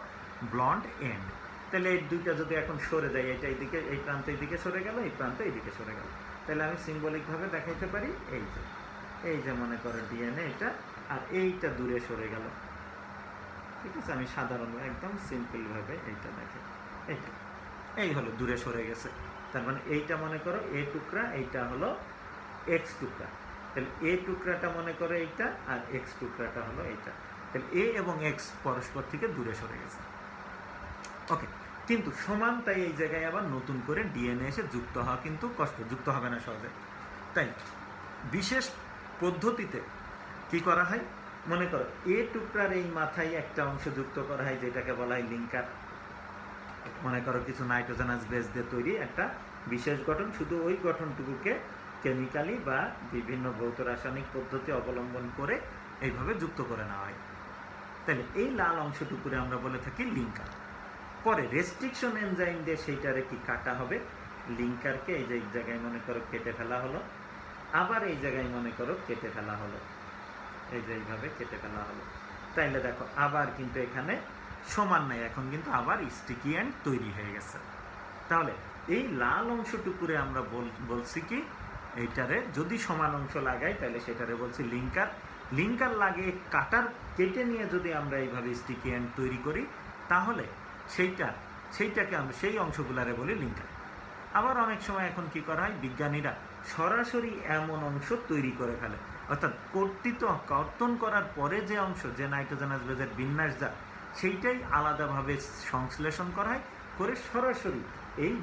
ব্লন্ড এন্ড। তাহলে এই দুইটা যদি এখন সরে যায়, এটা এইদিকে, এই প্রান্ত এইদিকে সরে গেল, এই প্রান্ত এইদিকে সরে গেল, তাহলে আমি সিম্বলিকভাবে দেখাইতে পারি এই যে মনে করো ডিএনএ এটা, আর এইটা দূরে সরে গেল। ঠিক আছে, আমি সাধারণ একদম সিম্পলভাবে এইটা দেখে, এই হলো দূরে সরে গেছে। তার মানে এইটা মনে করো এ টুকরা, এইটা হলো এক্স টুকরা। তাহলে এ টুকরাটা মনে করো এইটা, আর এক্স টুকরাটা হলো এইটা। তাহলে এ এবং এক্স পরস্পর থেকে দূরে সরে গেছে। ওকে, কিন্তু সমান, তাই এই জায়গায় আবার নতুন করে ডিএনএ এসে যুক্ত হওয়া কিন্তু কষ্ট, যুক্ত হবে না সহজে। তাই বিশেষ পদ্ধতিতে কি করা হয়, মনে করো এ টুকরার এই মাথায় একটা অংশ যুক্ত করা হয়, যেটাকে বলা হয় লিঙ্কার। মনে করো কিছু নাইট্রোজেনাস বেস দিয়ে তৈরি একটা বিশেষ গঠন, শুধু ওই গঠনটুকুকে কেমিক্যালি বা বিভিন্ন ভৌত রাসায়নিক পদ্ধতি অবলম্বন করে এইভাবে যুক্ত করে নেওয়া হয়। তাহলে এই লাল অংশটুকুরে আমরা বলে থাকি লিঙ্কার। পরে রেস্ট্রিকশন এনজাইম দিয়ে সেইটারে কি কাটা হবে, লিঙ্কারকে এই যে এই জায়গায় মনে করো কেটে ফেলা হলো, আবার এই জায়গায় মনে করো কেটে ফেলা হলো, এই যে এইভাবে কেটে ফেলা হলো। তাইলে দেখো আবার কিন্তু এখানে সমান নাই, এখন কিন্তু আবার স্টিকি এন্ড তৈরি হয়ে গেছে। তাহলে এই লাল অংশটুকুরে আমরা বলছি কি, এইটারে যদি সমান অংশ লাগাই তাহলে সেটারে বলছি লিঙ্কার। লিঙ্কার লাগিয়ে কেটে নিয়ে যদি আমরা এইভাবে স্টিকি এন্ড তৈরি করি, তাহলে সেইটাকে আমরা সেই অংশগুলারে বলি লিঙ্কার। আবার অনেক সময় এখন কি করা হয়, বিজ্ঞানীরা সরাসরি এমন অংশ তৈরি করে ফেলে, অর্থাৎ কর্তন করার পরে যে অংশ, যে নাইট্রোজেনাস বেজের বিন্যাস যা, সেইটাই আলাদাভাবে সংশ্লেষণ করা হয়, করে সরাসরি এই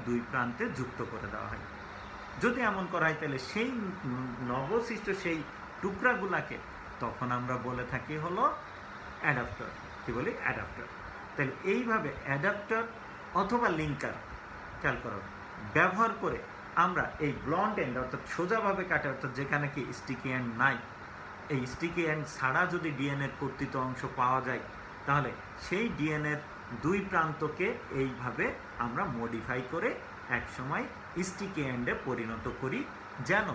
দুই প্রান্তে যুক্ত করে দেওয়া হয়। যদি এমন করা হয় তাহলে সেই নবসৃষ্ট সেই টুকরাগুলাকে তখন আমরা বলে থাকি হলো অ্যাডাপ্টার। কি বলি? অ্যাডাপ্টার। তাহলে এইভাবে অ্যাডাপ্টার অথবা লিঙ্কার, খেয়াল করো, ব্যবহার করে আমরা এই ব্লন্ড এন্ড অর্থাৎ সোজাভাবে কাটে, অর্থাৎ যেখানে কি স্টিকি এন্ড নাই, এই স্টিকি এন্ড ছাড়া যদি ডিএনএর কর্তিত অংশ পাওয়া যায়, তাহলে সেই ডিএনএর দুই প্রান্তকে এইভাবে আমরা মডিফাই করে একসময় স্টিকি এন্ডে পরিণত করি, যেন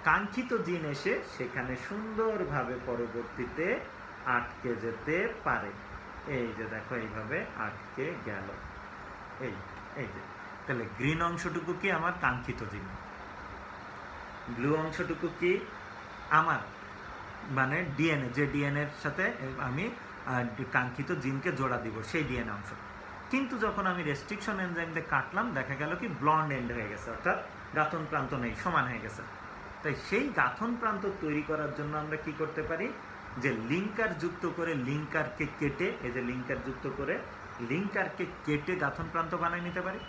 কাঙ্ক্ষিত জিন এসে সেখানে সুন্দরভাবে পরবর্তীতে আটকে যেতে পারে। এই যে দেখো এইভাবে আটকে গেল, এই যে। তাহলে গ্রিন অংশটুকু কি আমার কাঙ্ক্ষিত জিন, ব্লু অংশটুকু কি আমার মানে ডিএনএ, যে ডিএনএর সাথে আমি কাঙ্ক্ষিত জিনকে জোড়া দিব সেই ডিএনএ অংশ। কিন্তু যখন আমি রেস্ট্রিকশন এনজাইম দিয়ে কাটলাম, দেখা গেল কি ব্লন্ড এন্ড হয়ে গেছে, অর্থাৎ গাঁথন প্রান্ত নেই, সমান হয়ে গেছে। তাই সেই গাঁথন প্রান্ত তৈরি করার জন্য আমরা কি করতে পারি, যে লিঙ্কার যুক্ত করে লিঙ্কারকে কেটে, এই যে লিঙ্কার যুক্ত করে লিঙ্কারকে কেটে গাঁথন প্রান্ত বানিয়ে নিতে পারি,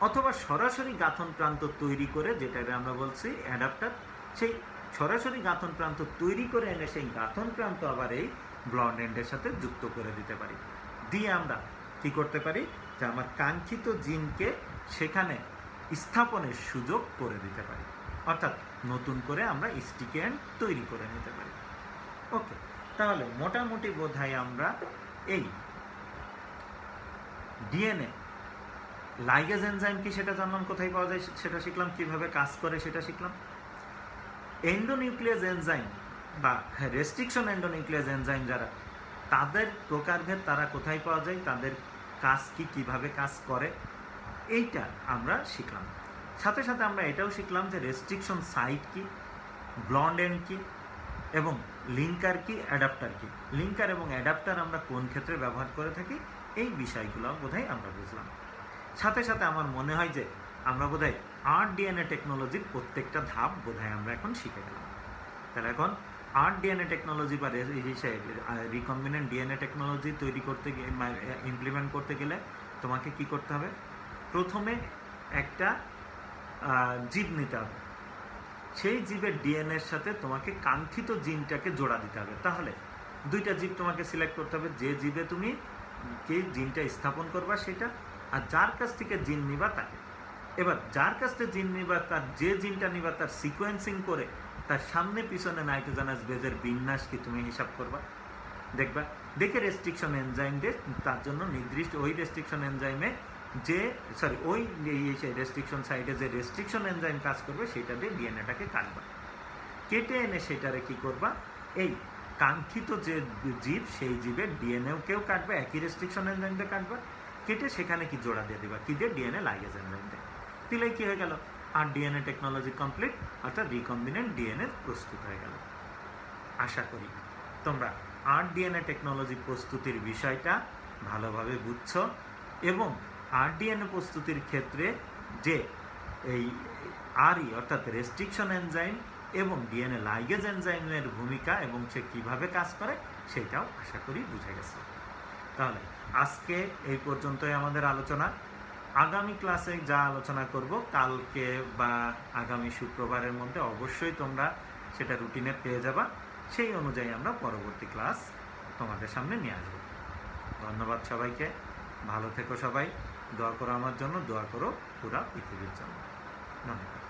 অথবা সরাসরি গাঁথন প্রান্ত তৈরি করে, যেটাকে আমরা বলছি অ্যাডাপ্টার, সেই সরাসরি গাঁথন প্রান্ত তৈরি করে এনে সেই গাঁথন প্রান্ত আবার এই ব্লন্ড এন্ডের সাথে যুক্ত করে দিতে পারি। দিয়ে আমরা কি করতে পারি, যে আমার কাঙ্ক্ষিত জিনকে সেখানে স্থাপনের সুযোগ করে দিতে পারি, অর্থাৎ নতুন করে আমরা স্টিকি এন্ড তৈরি করে নিতে পারি। ওকে, তাহলে মোটামুটি বোধহয় আমরা এই ডিএনএ লাইগেজ এনজাইম কি সেটা জানলাম, কোথায় পাওয়া যায় সেটা শিখলাম, কিভাবে কাজ করে সেটা শিখলাম। এন্ডোনিউক্লিয়াস এনজাইম বা রেস্ট্রিকশন এন্ডোনিউক্লিয়াস এনজাইম যারা, তাদের প্রকারভেদ, তারা কোথায় পাওয়া যায়, তাদের কাজ কি, কিভাবে কাজ করে, এইটা আমরা শিখলাম। সাথে সাথে আমরা এটাও শিখলাম যে রেস্ট্রিকশন সাইট কি, ব্লন্ড এন্ড কি, এবং লিঙ্কার কি, অ্যাডাপ্টার কি। লিঙ্কার এবং অ্যাডাপ্টার আমরা কোন ক্ষেত্রে ব্যবহার করে থাকি, এই বিষয়গুলো বোধহয় আমরা বুঝলাম। সাথে সাথে আমার মনে হয় যে আমরা বোধহয় আরডিএনএ টেকনোলজির প্রত্যেকটা ধাপ বোধহয় আমরা এখন শিখে গেলাম। তাহলে এখন আরডিএনএ টেকনোলজি বা রিকম্বিনেন্ট ডিএনএ টেকনোলজি তৈরি করতে গিয়ে, ইমপ্লিমেন্ট করতে গেলে তোমাকে কি করতে হবে, প্রথমে একটা জীব নিতে হবে, সেই জীবের ডিএনএর সাথে তোমাকে কাঙ্ক্ষিত জিনটাকে জোড়া দিতে হবে। তাহলে দুইটা জীব তোমাকে সিলেক্ট করতে হবে, যে জীবে তুমি কে জিনটা স্থাপন করবা সেটা, আর যার কাছ থেকে জিন নিবা তাকে। এবার যার কাছ থেকে জিন নিবা, তার যে জিনটা নিবা তার সিকোয়েন্সিং করে তার সামনে পিছনে নাইট্রোজেনাস বেজের বিন্যাস কি তুমি হিসাব করবা, দেখবা, দেখে রেস্ট্রিকশন এনজাইম দিয়ে তার জন্য নির্দিষ্ট ওই রেস্ট্রিকশন এনজাইমে যে ওই রেস্ট্রিকশন সাইডে যে রেস্ট্রিকশন এনজাইম কাজ করবে সেটা দিয়ে ডিএনএটাকে কাটবা, কেটে এনে সেটারে কি করবা, এই কাঙ্ক্ষিত যে জীব সেই জীবের ডিএনএও কেউ কাটবে, একই রেস্ট্রিকশন এনজাইম দিয়ে কাটবা, কেটে সেখানে কি জোড়া দিয়ে দিবা, কি দিয়ে, ডিএনএ লাইগেজ এনজাইম দিয়ে দিলেই কি হয়ে গেল, আর ডিএনএ টেকনোলজি কমপ্লিট, অর্থাৎ রিকম্বিনেন্ট ডিএনএ প্রস্তুত হয়ে গেল। আশা করি তোমরা আর ডিএনএ টেকনোলজি প্রস্তুতির বিষয়টা ভালোভাবে বুঝছো এবং আর ডিএনএ প্রস্তুতির ক্ষেত্রে যে এই আরই অর্থাৎ রেস্ট্রিকশন এনজাইম এবং ডিএনএ লাইগেজ এনজাইমের ভূমিকা এবং সে কীভাবে কাজ করে সেটাও আশা করি বুঝে গেছে। তাহলে আজকে এই পর্যন্তই আমাদের আলোচনা। আগামী ক্লাসে যা আলোচনা করব কালকে বা আগামী শুক্রবারের মধ্যে অবশ্যই তোমরা সেটা রুটিনে পেয়ে যাবা, সেই অনুযায়ী আমরা পরবর্তী ক্লাস তোমাদের সামনে নিয়ে আসবো। ধন্যবাদ সবাইকে, ভালো থেকো সবাই, দোয়া করো আমার জন্য, দোয়া করো পুরা পৃথিবীর জন্য। ধন্যবাদ।